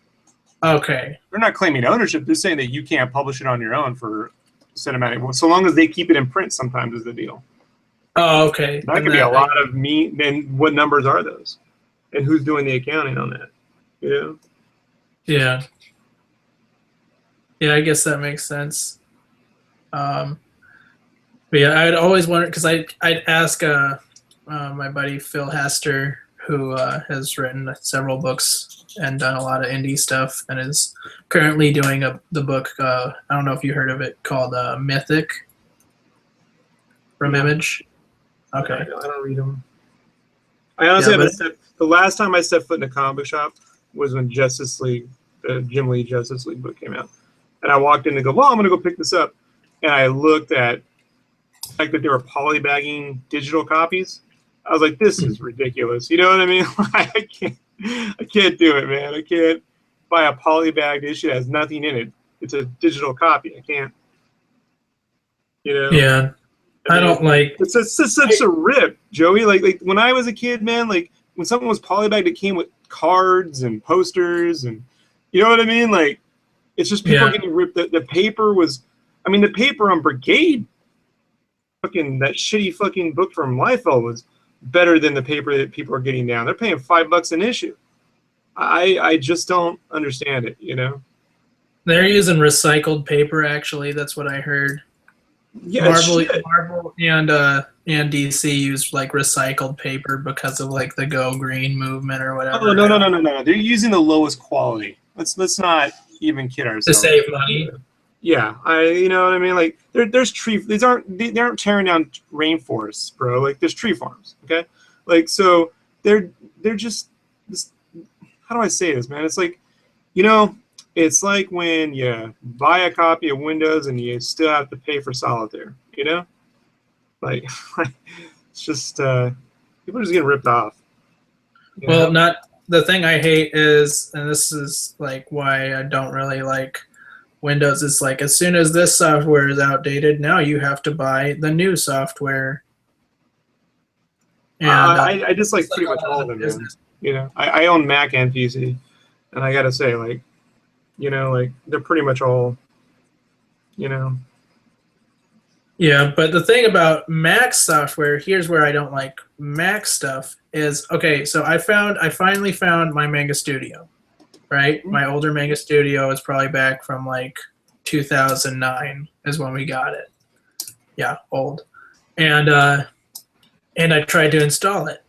C: Okay.
B: They're not claiming ownership. They're saying that you can't publish it on your own for a set amount of, so long as they keep it in print. Sometimes is the deal.
C: Oh, okay.
B: That could be a lot of meat. Then what numbers are those, and who's doing the accounting on that? You know.
C: Yeah. Yeah, I guess that makes sense. But yeah, I'd always wonder, because I'd ask my buddy Phil Hester, who has written several books and done a lot of indie stuff, and is currently doing the book. I don't know if you heard of it, called Mythic from Image. Okay,
B: I don't read them. I honestly haven't the last time I stepped foot in a comic book shop was when Justice League, the Jim Lee Justice League book came out. And I walked in and go, well, I'm going to go pick this up. And I looked at the fact that they were polybagging digital copies. I was like, this is ridiculous. You know what I mean? I can't do it, man. I can't buy a polybagged issue that has nothing in it. It's a digital copy. I can't, you know?
C: Yeah. I don't like...
B: It's such a rip, Joey. Like when I was a kid, man, like when something was polybagged, it came with cards and posters and, you know what I mean? Like, it's just people getting ripped. The paper was, I mean, the paper on Brigade, fucking that shitty fucking book from Liefeld was better than the paper that people are getting now. They're paying $5 an issue. I just don't understand it, you know?
C: They're using recycled paper, actually. That's what I heard.
B: Yeah,
C: Marvel and DC use like recycled paper because of like the Go Green movement or whatever.
B: Oh, no. They're using the lowest quality. Let's not even kid ourselves.
C: To save money.
B: Yeah, you know what I mean. Like there's tree. They aren't tearing down rainforests, bro. Like there's tree farms. Okay, like so they're just this. How do I say this, man? It's like, you know, it's like when you buy a copy of Windows and you still have to pay for solitaire. You know, like it's just people are just getting ripped off.
C: Well, not. The thing I hate is, and this is like why I don't really like Windows, is like as soon as this software is outdated, now you have to buy the new software.
B: And I just like pretty much all of them, man. You know, I own Mac and PC, and I gotta say, like, you know, like they're pretty much all, you know.
C: Yeah, but the thing about Mac software, here's where I don't like Mac stuff, is, okay, so I finally found my Manga Studio, right? My older Manga Studio is probably back from like 2009 is when we got it. Yeah, old. And I tried to install it.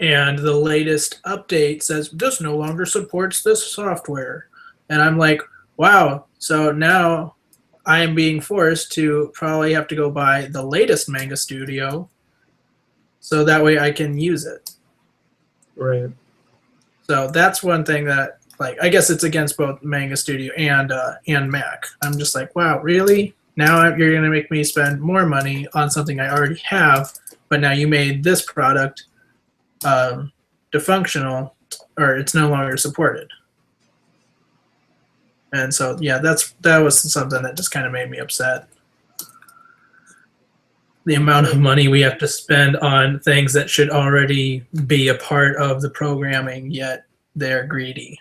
C: And the latest update says, this no longer supports this software. And I'm like, wow, so now I am being forced to probably have to go buy the latest Manga Studio, so that way I can use it.
B: Right.
C: So that's one thing that, like, I guess it's against both Manga Studio and Mac. I'm just like, wow, really? Now you're gonna make me spend more money on something I already have, but now you made this product defunctional, or it's no longer supported. And so, yeah, that was something that just kind of made me upset. The amount of money we have to spend on things that should already be a part of the programming, yet they're greedy.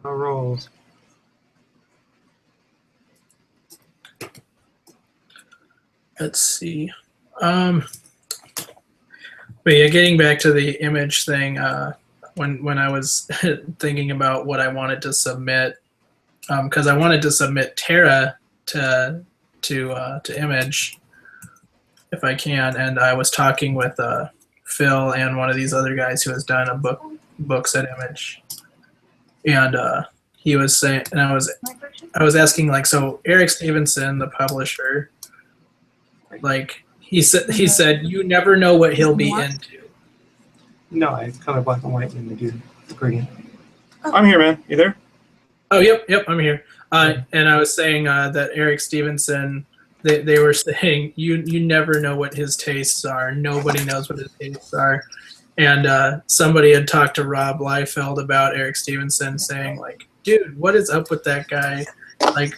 B: How rolls.
C: Let's see. But yeah, getting back to the image thing, when I was thinking about what I wanted to submit, because I wanted to submit Terra to image if I can, and I was talking with Phil and one of these other guys who has done books at image, and he was saying, and I was asking, like, so Eric Stevenson, the publisher, like, he said you never know what he'll be into.
B: No, it's color black and white when they do the gradient. Oh. I'm here, man. You there?
C: Oh, yep, I'm here. And I was saying that Eric Stevenson, they were saying you never know what his tastes are. Nobody knows what his tastes are. And somebody had talked to Rob Liefeld about Eric Stevenson, saying, like, dude, what is up with that guy? Like,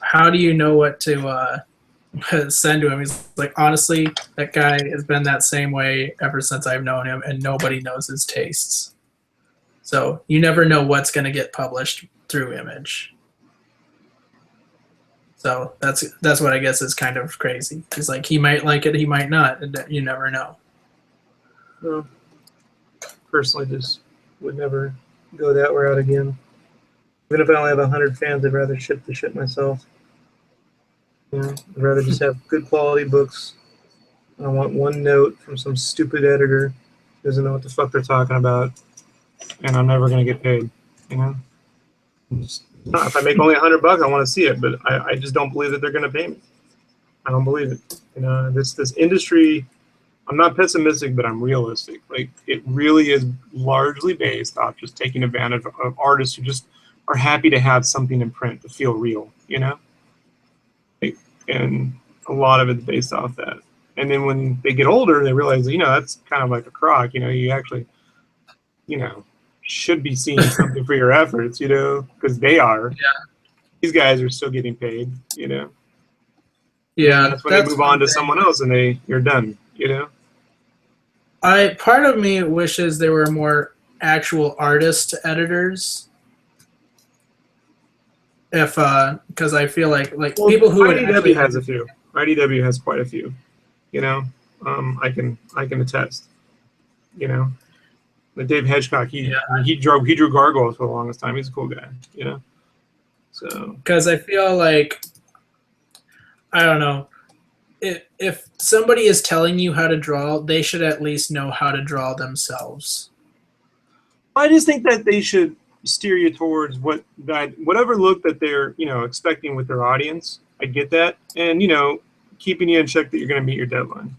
C: how do you know what to send to him? He's like, honestly, that guy has been that same way ever since I've known him, and nobody knows his tastes. So you never know what's going to get published through image. So that's what I guess is kind of crazy. He's like, he might like it, he might not. You never know.
B: Well, personally, just would never go that route again. Even if I only have 100 fans, I'd rather ship the shit myself. You know, I'd rather just have good quality books. I don't want one note from some stupid editor who doesn't know what the fuck they're talking about, and I'm never going to get paid. You know, if I make only $100, I want to see it, but I just don't believe that they're going to pay me. I don't believe it. You know, this industry, I'm not pessimistic, but I'm realistic. Like, it really is largely based off just taking advantage of artists who just are happy to have something in print to feel real, you know? And a lot of it's based off that. And then when they get older, they realize, you know, that's kind of like a crock. You know, you actually, you know, should be seeing something for your efforts, you know, because they are. Yeah. These guys are still getting paid, you know.
C: Yeah.
B: And that's when they move on to someone else and you're done, you know.
C: Part of me wishes there were more actual artist editors. If because I feel like well, people who
B: IDW has a few. IDW has quite a few. You know, I can attest. You know, the Dave Hedgecock, he drew gargoyles for the longest time. He's a cool guy. You know, so
C: because I feel like, I don't know, if somebody is telling you how to draw, they should at least know how to draw themselves.
B: I just think that they should steer you towards whatever look that they're, you know, expecting with their audience. I get that. And, you know, keeping you in check that you're going to meet your deadline.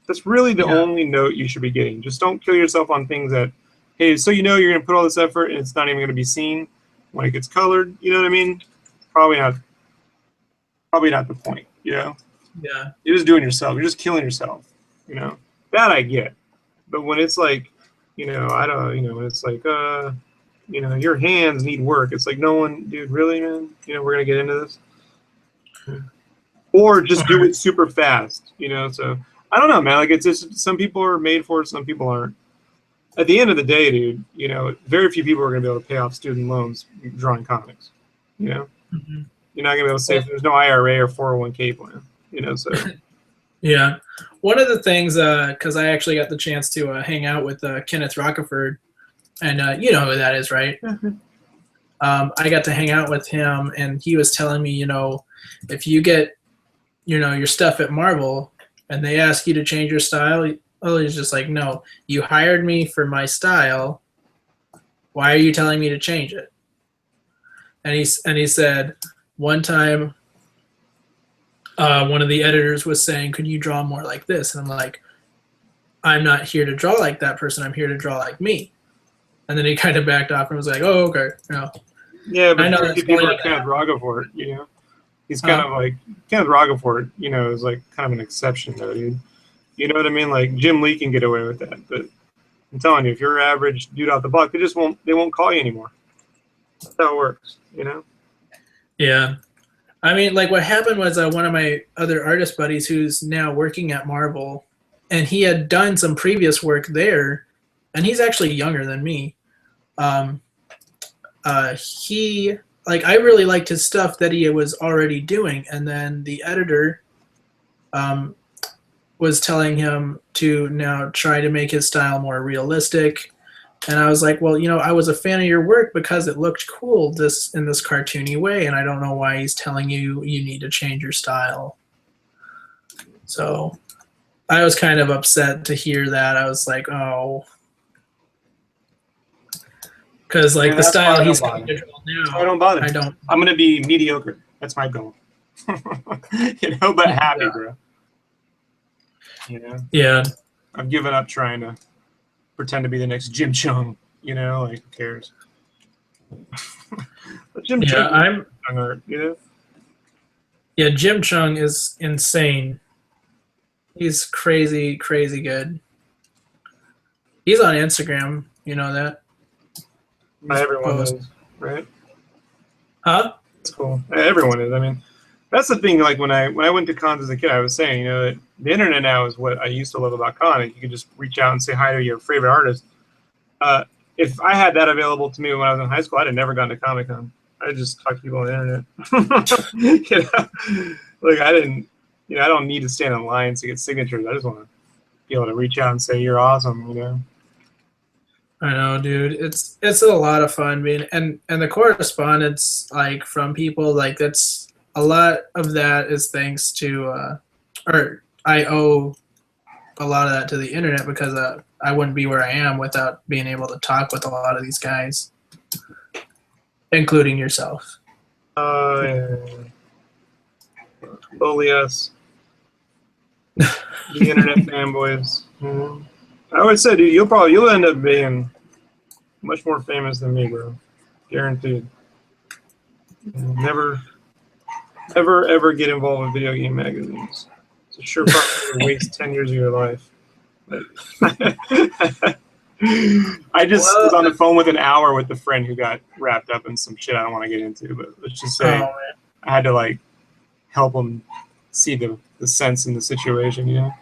B: That's really the only note you should be getting. Just don't kill yourself on things that, hey, so you know you're going to put all this effort and it's not even going to be seen when it gets colored. You know what I mean? Probably not the point, you know?
C: Yeah.
B: You're just doing yourself. You're just killing yourself, you know? That I get. But when it's like, you know, when it's like, you know, your hands need work. It's like, no one, dude, really, man? You know, we're going to get into this? Or just do it super fast, you know? So, I don't know, man. Like, it's just, some people are made for it, some people aren't. At the end of the day, dude, you know, very few people are going to be able to pay off student loans drawing comics, you know? Mm-hmm. You're not going to be able to say there's no IRA or 401k plan, you know? So,
C: yeah. One of the things, because I actually got the chance to hang out with Kenneth Rockeford, and you know who that is, right? Mm-hmm. I got to hang out with him, and he was telling me, you know, if you get, you know, your stuff at Marvel and they ask you to change your style, he's just like, no, you hired me for my style. Why are you telling me to change it? and he said one time, one of the editors was saying, "Could you draw more like this?" And I'm like, "I'm not here to draw like that person. I'm here to draw like me." And then he kind of backed off and was like, "Oh, okay." You know.
A: Yeah, but
C: I know
A: pretty
C: that's
A: people
C: going
A: are kind of Rogafort, you know. He's kind of like Kenneth Rogafort, you know, is like kind of an exception though, dude. You know what I mean? Like Jim Lee can get away with that, but I'm telling you, if you're average dude out the block, they won't call you anymore. That's how it works, you know?
C: Yeah. I mean, like what happened was one of my other artist buddies who's now working at Marvel, and he had done some previous work there, and he's actually younger than me. He like I really liked his stuff that he was already doing, and then the editor was telling him to now try to make his style more realistic. And I was like, well, you know, I was a fan of your work because it looked cool in this cartoony way, and I don't know why he's telling you you need to change your style. So I was kind of upset to hear that. I was like, oh, because like the style he's going to draw now,
A: I don't bother.
C: I don't.
A: I'm gonna be mediocre. That's my goal. You know, but happy, bro. You know.
C: Yeah.
A: I've given up trying to pretend to be the next Jim Chung, you know, like who cares? But Jim Chung, you know?
C: Yeah, Jim Chung is insane. He's crazy, crazy good. He's on Instagram, you know that?
A: Not everyone is, right?
C: Huh?
A: That's cool. Everyone is. I mean, that's the thing. Like when I went to cons as a kid, I was saying, you know, that the internet now is what I used to love about con. You can just reach out and say hi to your favorite artist. If I had that available to me when I was in high school, I'd have never gone to Comic-Con. I'd just talk to people on the internet. You know? Like I didn't, you know, I don't need to stand in lines to get signatures. I just want to be able to reach out and say you're awesome, you know.
C: I know, dude. It's a lot of fun, being and the correspondence like from people like that's a lot of that is thanks to or I owe a lot of that to the internet because I wouldn't be where I am without being able to talk with a lot of these guys, including yourself.
A: Yeah. Lowly us. The internet fanboys. Mm-hmm. I always say, dude, you'll end up being much more famous than me, bro. Guaranteed. Never, ever get involved with video game magazines. It's a sure probably waste 10 years of your life. But I just was on the phone with an hour with a friend who got wrapped up in some shit I don't want to get into, but let's just say I had to like help him see the sense in the situation, you know?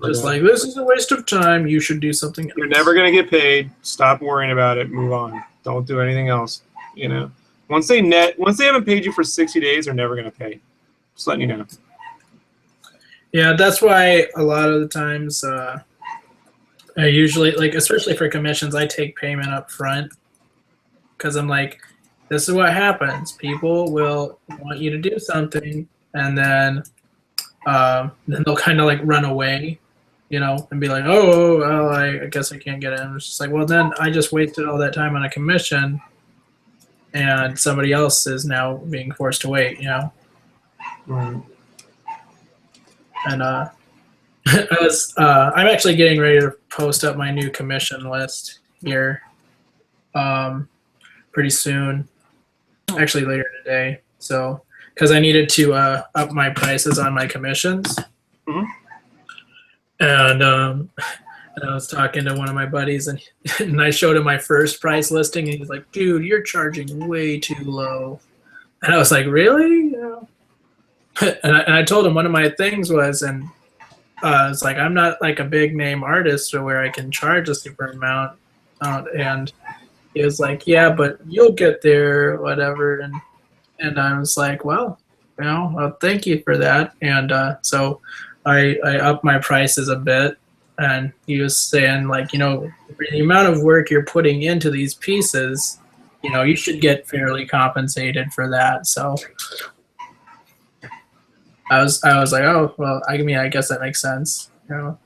C: Just like, this is a waste of time. You should do something else.
A: You're never going to get paid. Stop worrying about it. Move on. Don't do anything else. You know, once they haven't paid you for 60 days, they're never going to pay. Just letting you know.
C: Yeah, that's why a lot of the times I usually, like, especially for commissions, I take payment up front because I'm like, this is what happens. People will want you to do something, and then they'll kind of like run away, you know, and be like, oh, well, I guess I can't get it. And it's just like, well, then I just wasted all that time on a commission, and somebody else is now being forced to wait, you know.
A: Right.
C: And I'm actually getting ready to post up my new commission list here pretty soon, actually later today. So, because I needed to up my prices on my commissions.
A: Mm-hmm.
C: And I was talking to one of my buddies, and I showed him my first price listing, and he's like, dude, you're charging way too low. And I was like, really? Yeah. And I told him one of my things was, and it's like, I'm not like a big name artist or where I can charge a super amount. And he was like, yeah, but you'll get there, whatever. And I was like, well, you know, well, thank you for that. And so I upped my prices a bit. And he was saying, like, you know, the amount of work you're putting into these pieces, you know, you should get fairly compensated for that. So I was like, oh, well, I mean, I guess that makes sense, you know.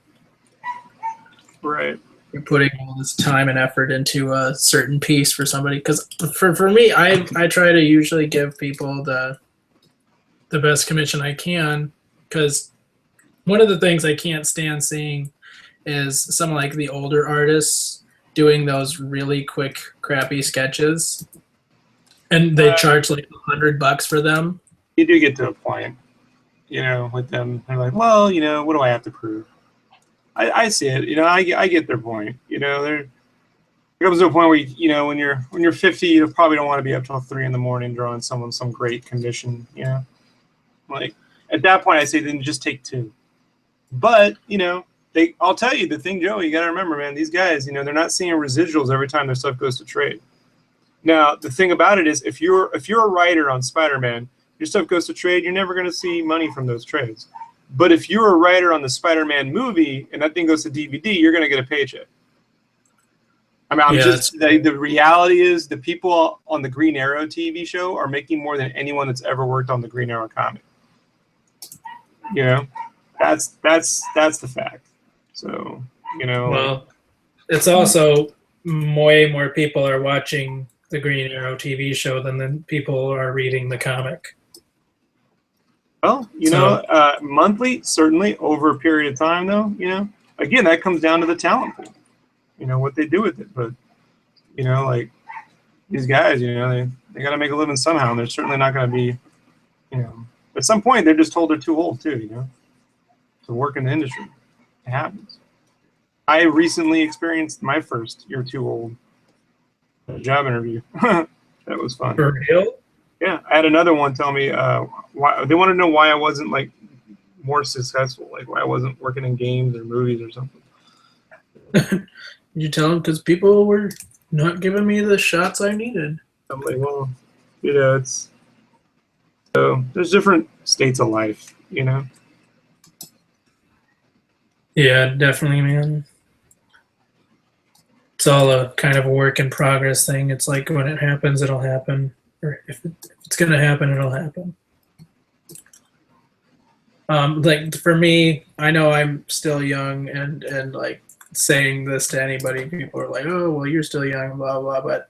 A: Right.
C: you're putting all this time and effort into a certain piece for somebody. Because for me, I try to usually give people the best commission I can. Because one of the things I can't stand seeing is some like the older artists doing those really quick, crappy sketches, and they charge like $100 for them.
A: You do get to a point, you know, with them. They're like, well, you know, what do I have to prove? I see it. You know, I get their point. You know, there comes to a point where you know when you're 50, you probably don't want to be up till 3 in the morning drawing someone some great commission. You know, like at that point, I say then just take 2. But you know, I'll tell you the thing, Joe. You got to remember, man. These guys, you know, they're not seeing residuals every time their stuff goes to trade. Now, the thing about it is, if you're a writer on Spider-Man, your stuff goes to trade, you're never going to see money from those trades. But if you're a writer on the Spider-Man movie and that thing goes to DVD, you're going to get a paycheck. I mean, the reality is the people on the Green Arrow TV show are making more than anyone that's ever worked on the Green Arrow comic. You know, that's the fact. So, you know.
C: Well, it's also way more people are watching the Green Arrow TV show than the people are reading the comic.
A: Well, you know, monthly, certainly over a period of time, though, you know, again, that comes down to the talent pool, you know, what they do with it. But, you know, like these guys, you know, they got to make a living somehow. And they're certainly not going to be, you know, at some point, they're just told they're too old, too, you know, to work in the industry. It happens. I recently experienced my first "you're too old" job interview. That was fun.
C: For real?
A: Yeah, I had another one tell me why they want to know why I wasn't like more successful, like why I wasn't working in games or movies or something.
C: You tell them because people were not giving me the shots I needed.
A: I'm like, well, you know, it's so there's different states of life, you know.
C: Yeah, definitely, man. It's all a kind of a work in progress thing. It's like when it happens, it'll happen. Or if it's going to happen, it'll happen. Like for me, I know I'm still young, and like saying this to anybody, people are like, "Oh, well, you're still young," blah blah. But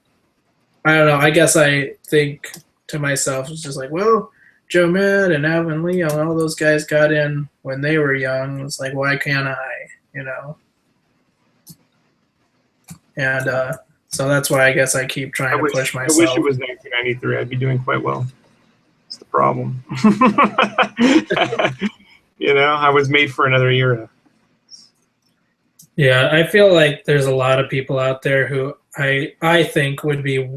C: I don't know. I guess I think to myself, it's just like, well, Joe Mad and Alvin Lee, all those guys got in when they were young. It's like, why can't I? You know. And so that's why I guess I keep trying to push myself.
A: I wish it was 1993. I'd be doing quite well. That's the problem. You know, I was made for another era.
C: Yeah, I feel like there's a lot of people out there who I think would be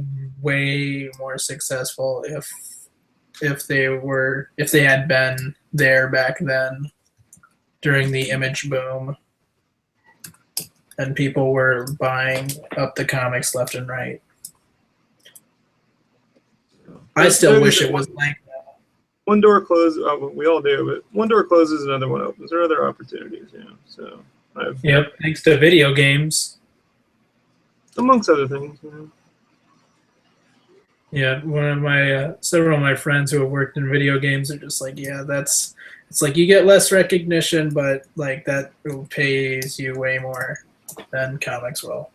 C: way more successful if they had been there back then during the image boom. And people were buying up the comics left and right. I still wish it was like that.
A: One door closes. We all do, but one door closes, another one opens. There are other opportunities, you know. So,
C: yep, thanks to video games,
A: amongst other things. You know.
C: Yeah, one of my several of my friends who have worked in video games are just like, yeah, it's like you get less recognition, but like that pays you way more than comics will.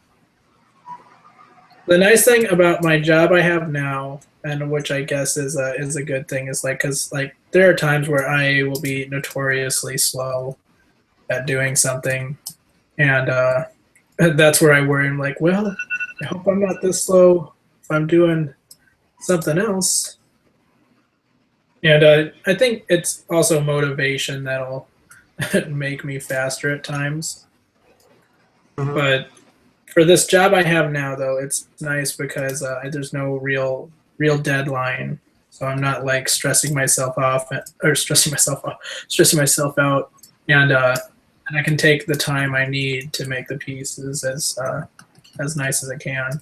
C: The nice thing about my job I have now, and which I guess is a good thing, is like, because like there are times where I will be notoriously slow at doing something, and that's where I worry. I'm like, well, I hope I'm not this slow if I'm doing something else. And I think it's also motivation that'll make me faster at times. Mm-hmm. But for this job I have now, though, it's nice because there's no real deadline, so I'm not like stressing myself out, and I can take the time I need to make the pieces as nice as I can.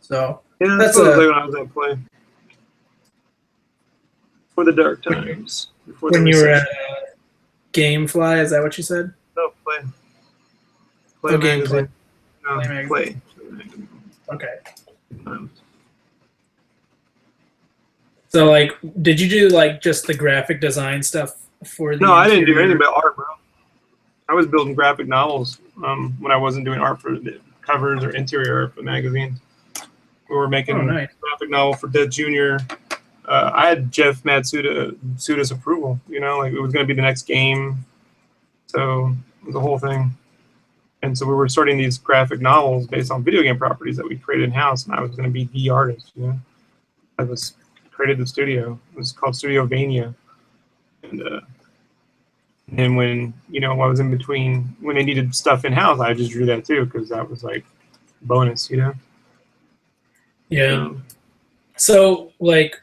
C: So
A: yeah, that's what I was like when I was at Play. For the dark times.
C: When you were at Gamefly, is that what you said?
A: No, Play. Play
C: oh,
A: magazine.
C: Gameplay.
A: No, Play.
C: Okay. So, like, did you do like just the graphic design stuff for the?
A: No, I didn't do anything but art, bro. I was building graphic novels when I wasn't doing art for the covers or interior art for magazines. We were making a graphic novel for Dead Junior. I had Jeff Matsuda's approval. You know, like it was going to be the next game, so the whole thing. And so we were starting these graphic novels based on video game properties that we created in house, and I was going to be the artist. You know, I was created the studio. It was called Studio Vania, and when I was in between when they needed stuff in house, I just drew that too because that was like bonus. You know.
C: Yeah. So like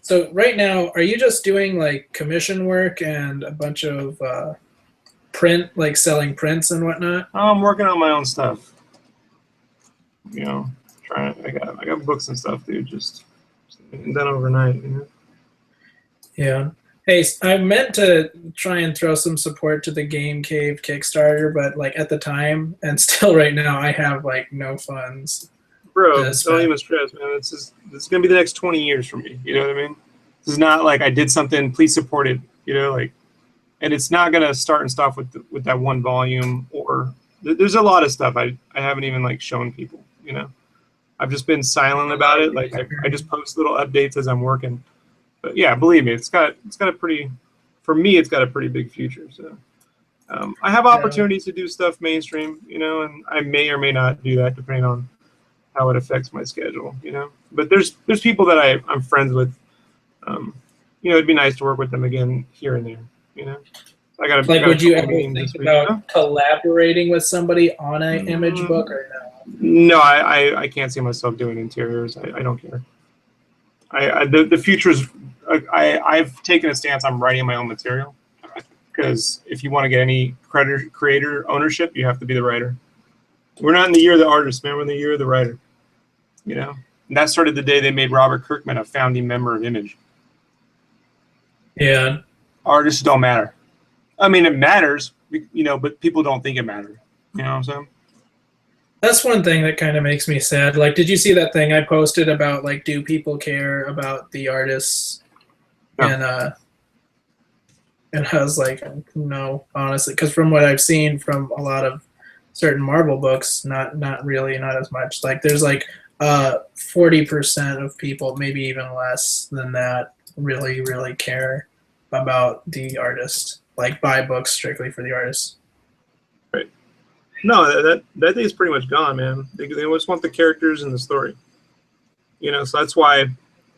C: so right now, are you just doing like commission work and a bunch of print, like selling prints and whatnot?
A: I'm working on my own stuff. You know, I got books and stuff, dude. Just done overnight. You know.
C: Yeah. Hey, I meant to try and throw some support to the Game Cave Kickstarter, but like at the time and still right now, I have like no funds.
A: Bro, don't even stress, man. This is gonna be the next 20 years for me. You know what I mean? This is not like I did something. Please support it. You know, like, and it's not gonna start and stop with that one volume. Or there's a lot of stuff I haven't even like shown people. You know, I've just been silent about it. Like I just post little updates as I'm working. But yeah, believe me, it's got a pretty, for me, it's got a pretty big future. So I have opportunities to do stuff mainstream. You know, and I may or may not do that depending on how it affects my schedule, you know. But there's people that I'm friends with. You know, it'd be nice to work with them again here and there, you know.
C: Would you ever think about collaborating with somebody on an image book or no?
A: No, I can't see myself doing interiors. I don't care. The future's. I've taken a stance. I'm writing my own material because if you want to get any creator ownership, you have to be the writer. We're not in the year of the artist, man. We're in the year of the writer. You know, and that started the day they made Robert Kirkman a founding member of Image.
C: Yeah.
A: Artists don't matter. I mean, it matters, you know, but people don't think it matters. You know what I'm saying?
C: That's one thing that kind of makes me sad. Like, did you see that thing I posted about, like, do people care about the artists? No. And I was like, no, honestly, because from what I've seen from a lot of certain Marvel books, not really, not as much. Like, there's like 40% of people, maybe even less than that, really care about the artist. Like, buy books strictly for the artist.
A: Right. No, that thing is pretty much gone, man. They just want the characters and the story. You know, so that's why,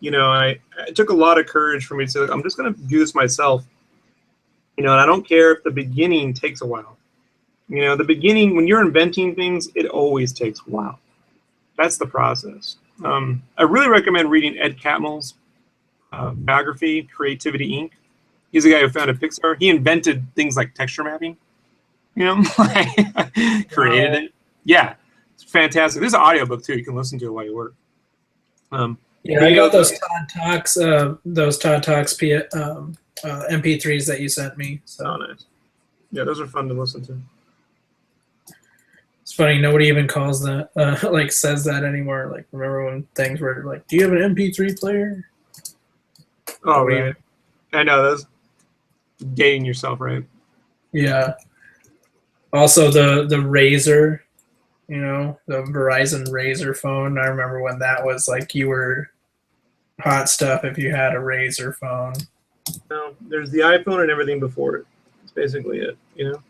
A: you know, it took a lot of courage for me to say, like, I'm just going to do this myself. You know, and I don't care if the beginning takes a while. You know, the beginning, when you're inventing things, it always takes a while. That's the process. I really recommend reading Ed Catmull's biography, Creativity Inc. He's the guy who founded Pixar. He invented things like texture mapping. You know, created it. Yeah, it's fantastic. There's an audiobook too. You can listen to it while you work.
C: Yeah, I got those Todd Talks MP3s that you sent me. So
A: nice. Yeah, those are fun to listen to.
C: It's funny, nobody even calls that, like, says that anymore. Like, remember when things were like, do you have an MP3 player?
A: Oh, yeah. I know, that's dating yourself, right?
C: Yeah. Also, the Razor, you know, the Verizon Razor phone. I remember when that was like, you were hot stuff if you had a Razor phone.
A: No, there's the iPhone and everything before it. That's basically it, you know?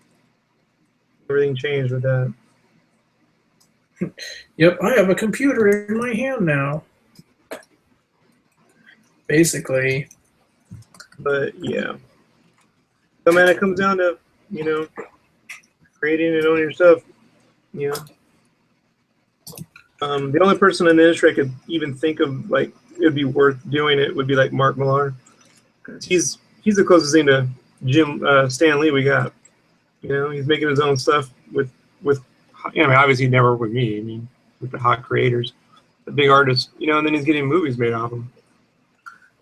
A: Everything changed with that.
C: Yep, I have a computer in my hand now. Basically.
A: But yeah. So man, it comes down to, you know, creating and owning your stuff. You know. The only person in the industry I could even think of like it would be worth doing it would be like Mark Millar. He's the closest thing to Stan Lee we got. You know, he's making his own stuff with you know, I mean, obviously never with me. I mean, with the hot creators, the big artists, you know, and then he's getting movies made off him.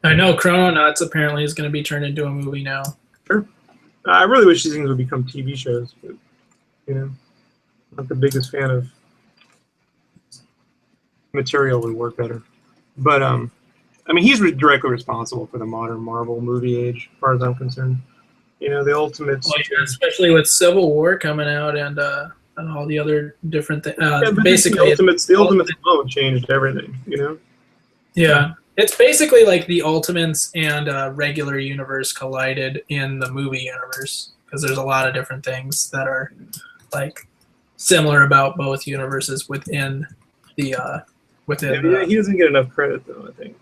C: I know Chrononauts apparently is going to be turned into a movie now.
A: Sure. I really wish these things would become TV shows, but you know, not the biggest fan of material would work better. But I mean, he's directly responsible for the modern Marvel movie age, as far as I'm concerned.
B: You know, the Ultimates.
C: Well, yeah, especially with Civil War coming out and all the other different things.
B: Yeah, but
C: Basically,
B: the Ultimates alone changed everything. You know.
C: yeah, it's basically like the Ultimates and regular universe collided in the movie universe because there's a lot of different things that are like similar about both universes within the within.
B: Yeah, he doesn't get enough credit though. I think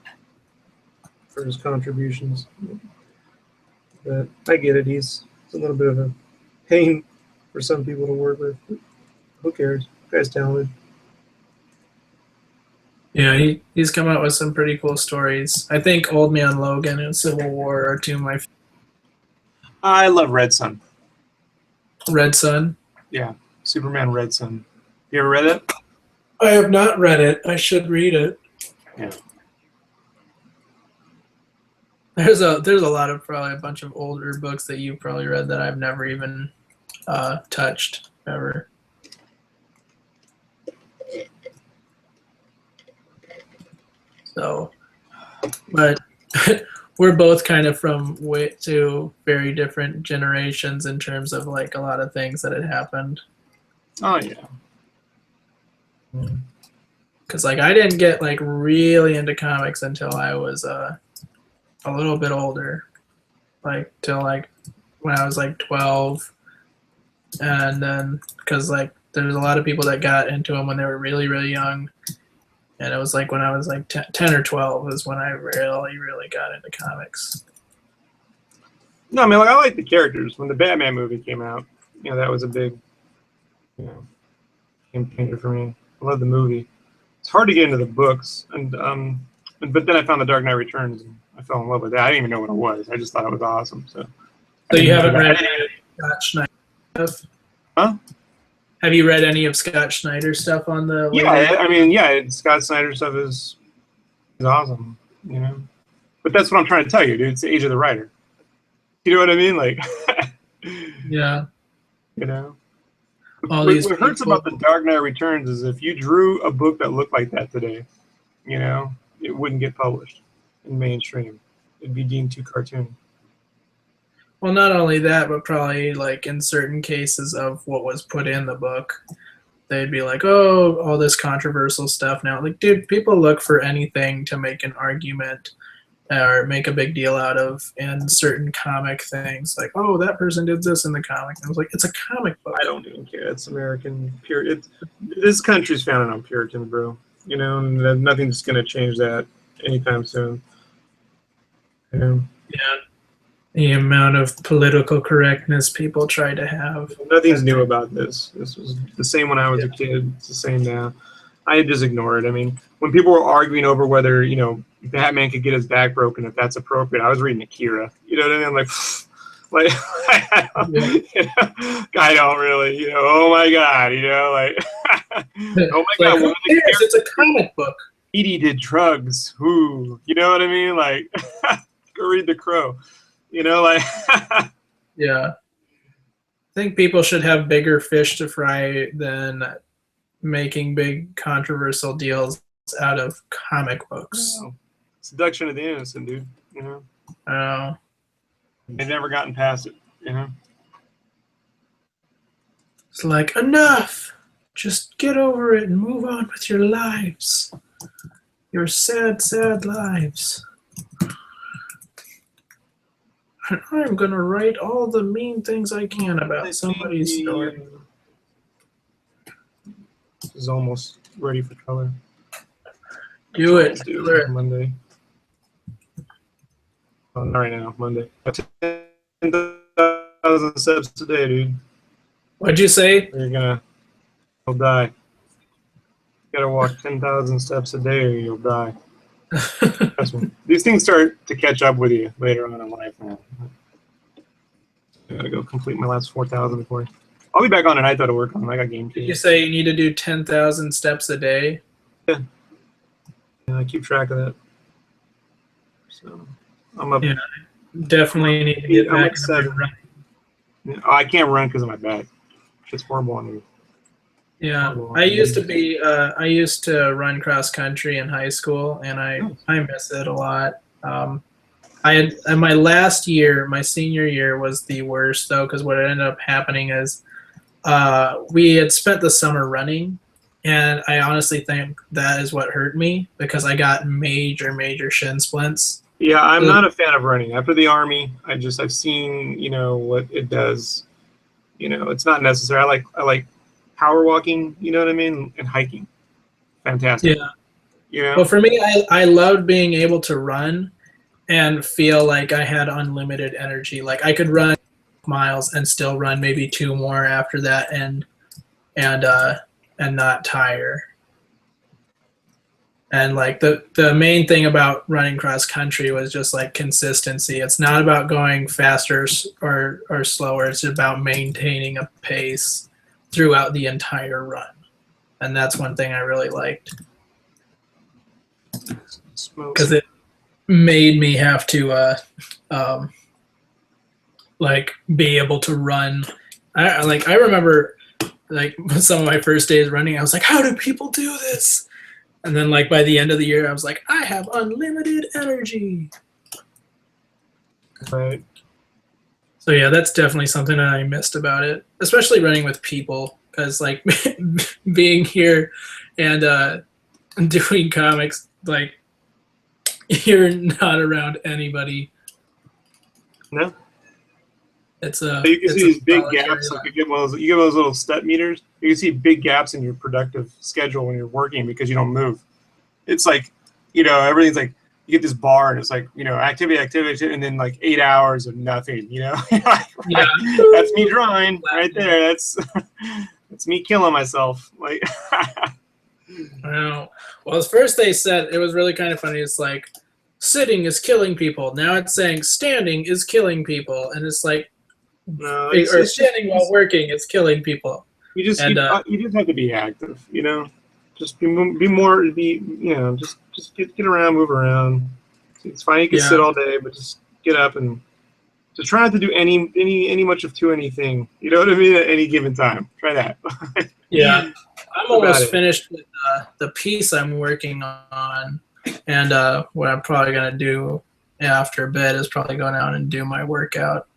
B: for his contributions. But I get it. He's a little bit of a pain for some people to work with. Who cares? The guy's talented.
C: Yeah, he's come out with some pretty cool stories. I think Old Man Logan and Civil War are two of my
A: I love Red Sun.
C: Red Sun.
A: Yeah, Superman Red Sun. You ever read it?
C: I have not read it. I should read it.
A: Yeah.
C: There's a lot of probably a bunch of older books that you've probably read that I've never even touched ever. So, but we're both kind of from two very different generations in terms of like a lot of things that had happened.
A: Oh yeah.
C: Because like I didn't get like really into comics until I was a little bit older, like till like when I was like 12, and then because like there's a lot of people that got into them when they were really really young. And it was like when I was like 10 or 12 is when I really got into comics.
B: No, I mean, like I like the characters. When the Batman movie came out, you know, that was a big, you know, game changer for me. I love the movie. It's hard to get into the books, and but then I found The Dark Knight Returns, and I fell in love with that. I didn't even know what it was. I just thought it was awesome. So
C: you haven't read any of Scott Snyder stuff?
B: Huh?
C: Have you read any of Scott Snyder stuff on the?
B: Yeah, I mean, yeah, Scott Snyder stuff is awesome, you know. But that's what I'm trying to tell you, dude. It's the age of the writer. You know what I mean? Like,
C: yeah.
B: You know.
C: All
B: what
C: these
B: hurts about The Dark Knight Returns is if you drew a book that looked like that today, you know, it wouldn't get published in mainstream. It'd be deemed too cartoony.
C: Well, not only that, but probably like in certain cases of what was put in the book, they'd be like, "Oh, all this controversial stuff now." Like, dude, people look for anything to make an argument or make a big deal out of in certain comic things. Like, "Oh, that person did this in the comic." And I was like, "It's a comic book."
B: I don't even care. It's American pure. This country's founded on Puritan, bro. You know, and nothing's gonna change that anytime soon. You know?
C: Yeah. The amount of political correctness people try to have.
B: Nothing's new about this. This was the same when I was a kid. It's the same now. I just ignore it. I mean, when people were arguing over whether, you know, Batman could get his back broken, if that's appropriate, I was reading Akira. You know what I mean? I'm like, you know, I don't really, you know, oh my God, you know, like, oh my God.
C: Who cares? It's a comic book.
B: Edie did drugs. Ooh, you know what I mean? Like, go read The Crow. You know, like.
C: Yeah. I think people should have bigger fish to fry than making big controversial deals out of comic books.
B: Oh. Seduction of the innocent, dude. You know.
C: Oh.
B: They've never gotten past it. You know.
C: It's like, enough. Just get over it and move on with your lives. Your sad, sad lives. I'm going to write all the mean things I can about somebody's story.
B: This is almost ready for color.
C: Do it.
B: Monday. Oh, not right now. Monday. 10,000 steps today, dude.
C: What'd you say?
B: You'll die. You gotta walk 10,000 steps a day or you'll die. Trust me. These things start to catch up with you later on in life, man. I gotta go complete my last 4,000 before. I'll be back on tonight though to work on them. I got game.
C: Did you say you need to do 10,000 steps a day?
B: Yeah. I keep track of that. So I'm up.
C: Yeah, definitely need to get back.
B: I can't run because of my back. It's horrible on me.
C: Yeah, I used to run cross country in high school, and I miss it a lot. I had in my last year, my senior year was the worst though, because what ended up happening is we had spent the summer running, and I honestly think that is what hurt me because I got major shin splints.
A: Yeah, I'm not a fan of running. After the Army, I've seen, what it does. It's not necessary. I like power walking, you know what I mean, and hiking. Fantastic.
C: Yeah. Well, for me, I loved being able to run and feel like I had unlimited energy. Like I could run miles and still run maybe 2 more after that, and not tire. And like the main thing about running cross country was just like consistency. It's not about going faster or slower. It's about maintaining a pace throughout the entire run. And that's one thing I really liked. Because it made me have to like be able to run. I remember like some of my first days running, I was like, how do people do this? And then like by the end of the year, I was like, I have unlimited energy.
A: Right.
C: So yeah, that's definitely something that I missed about it, especially running with people, because like being here and doing comics, like you're not around anybody.
A: No.
C: It's a.
A: You can see these big gaps. Like you get those little step meters. You can see big gaps in your productive schedule when you're working because you don't move. It's like, everything's like you get this bar and it's like, activity, and then like 8 hours of nothing. Yeah. That's me drawing right there. That's me killing myself. Like.
C: I know. Well, at first they said it was really kind of funny. It's like sitting is killing people. Now it's saying standing is killing people, and it's like.
A: No,
C: or standing while working, it's killing people.
A: You just have to be active, Just be more, just get around, move around. It's fine. You can sit all day, but just get up and just try not to do any much of anything. You know what I mean? At any given time, try that.
C: Yeah, I'm almost finished with the piece I'm working on, and what I'm probably gonna do after a bit is probably go down and do my workout.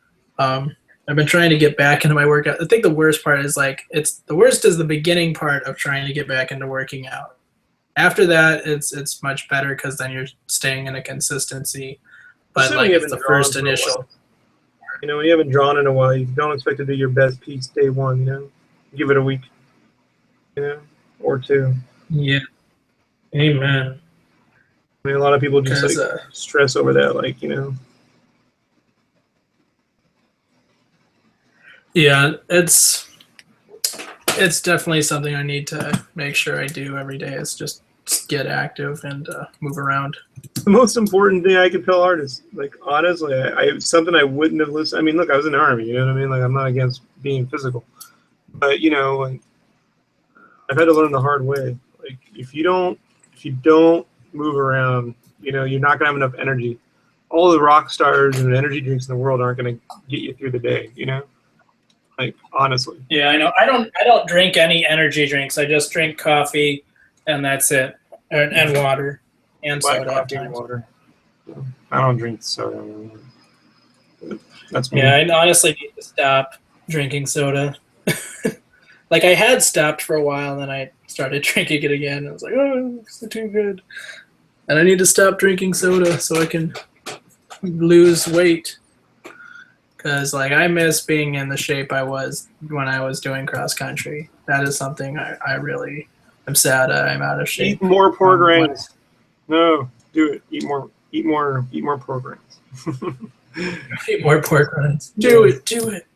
C: I've been trying to get back into my workout. I think the worst part is the worst is the beginning part of trying to get back into working out. After that, it's much better because then you're staying in a consistency. But like it's the first initial.
A: When you haven't drawn in a while, you don't expect to do your best piece day one. Give it a week, or 2.
C: Yeah. Amen.
A: I mean, a lot of people just stress over that,
C: Yeah, it's definitely something I need to make sure I do every day. Is just get active and move around.
A: The most important thing I can tell artists, honestly, something I wouldn't have listened. I mean, look, I was in the Army. You know what I mean? I'm not against being physical, but I've had to learn the hard way. If you don't move around, you're not gonna have enough energy. All the rock stars and energy drinks in the world aren't gonna get you through the day. Honestly.
C: Yeah, I know. I don't drink any energy drinks. I just drink coffee, and that's it, and water and soda.
A: Coffee and water. I don't drink soda. That's me.
C: Yeah, I honestly need to stop drinking soda. I had stopped for a while, and then I started drinking it again. I was like, oh, it's too good. And I need to stop drinking soda so I can lose weight. Because I miss being in the shape I was when I was doing cross country. That is something I really am sad I'm out of shape.
A: Eat more pork rinds. No, do it. Eat more pork rinds.
C: Eat more pork rinds. Do it.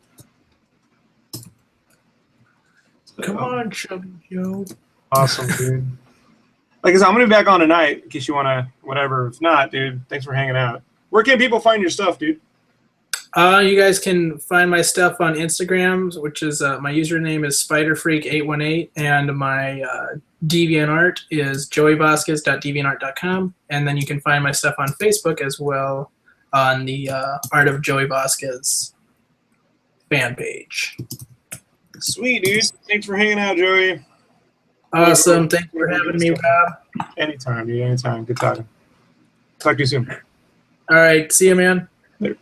C: Come on, Chubby Joe.
A: Awesome, dude. Like I said, I'm gonna be back on tonight in case you wanna whatever. If not, dude, thanks for hanging out. Where can people find your stuff, dude?
C: You guys can find my stuff on Instagram, which is my username is SpiderFreak818, and my DeviantArt is joeyvasquez.deviantart.com, and then you can find my stuff on Facebook as well on the Art of Joey Vasquez fan page.
A: Sweet, dude. Thanks for hanging out, Joey.
C: Awesome. Thanks for having me, Rob.
A: Anytime, dude. Anytime. Good talking. Talk to you soon.
C: All right. See you, man.
A: Later.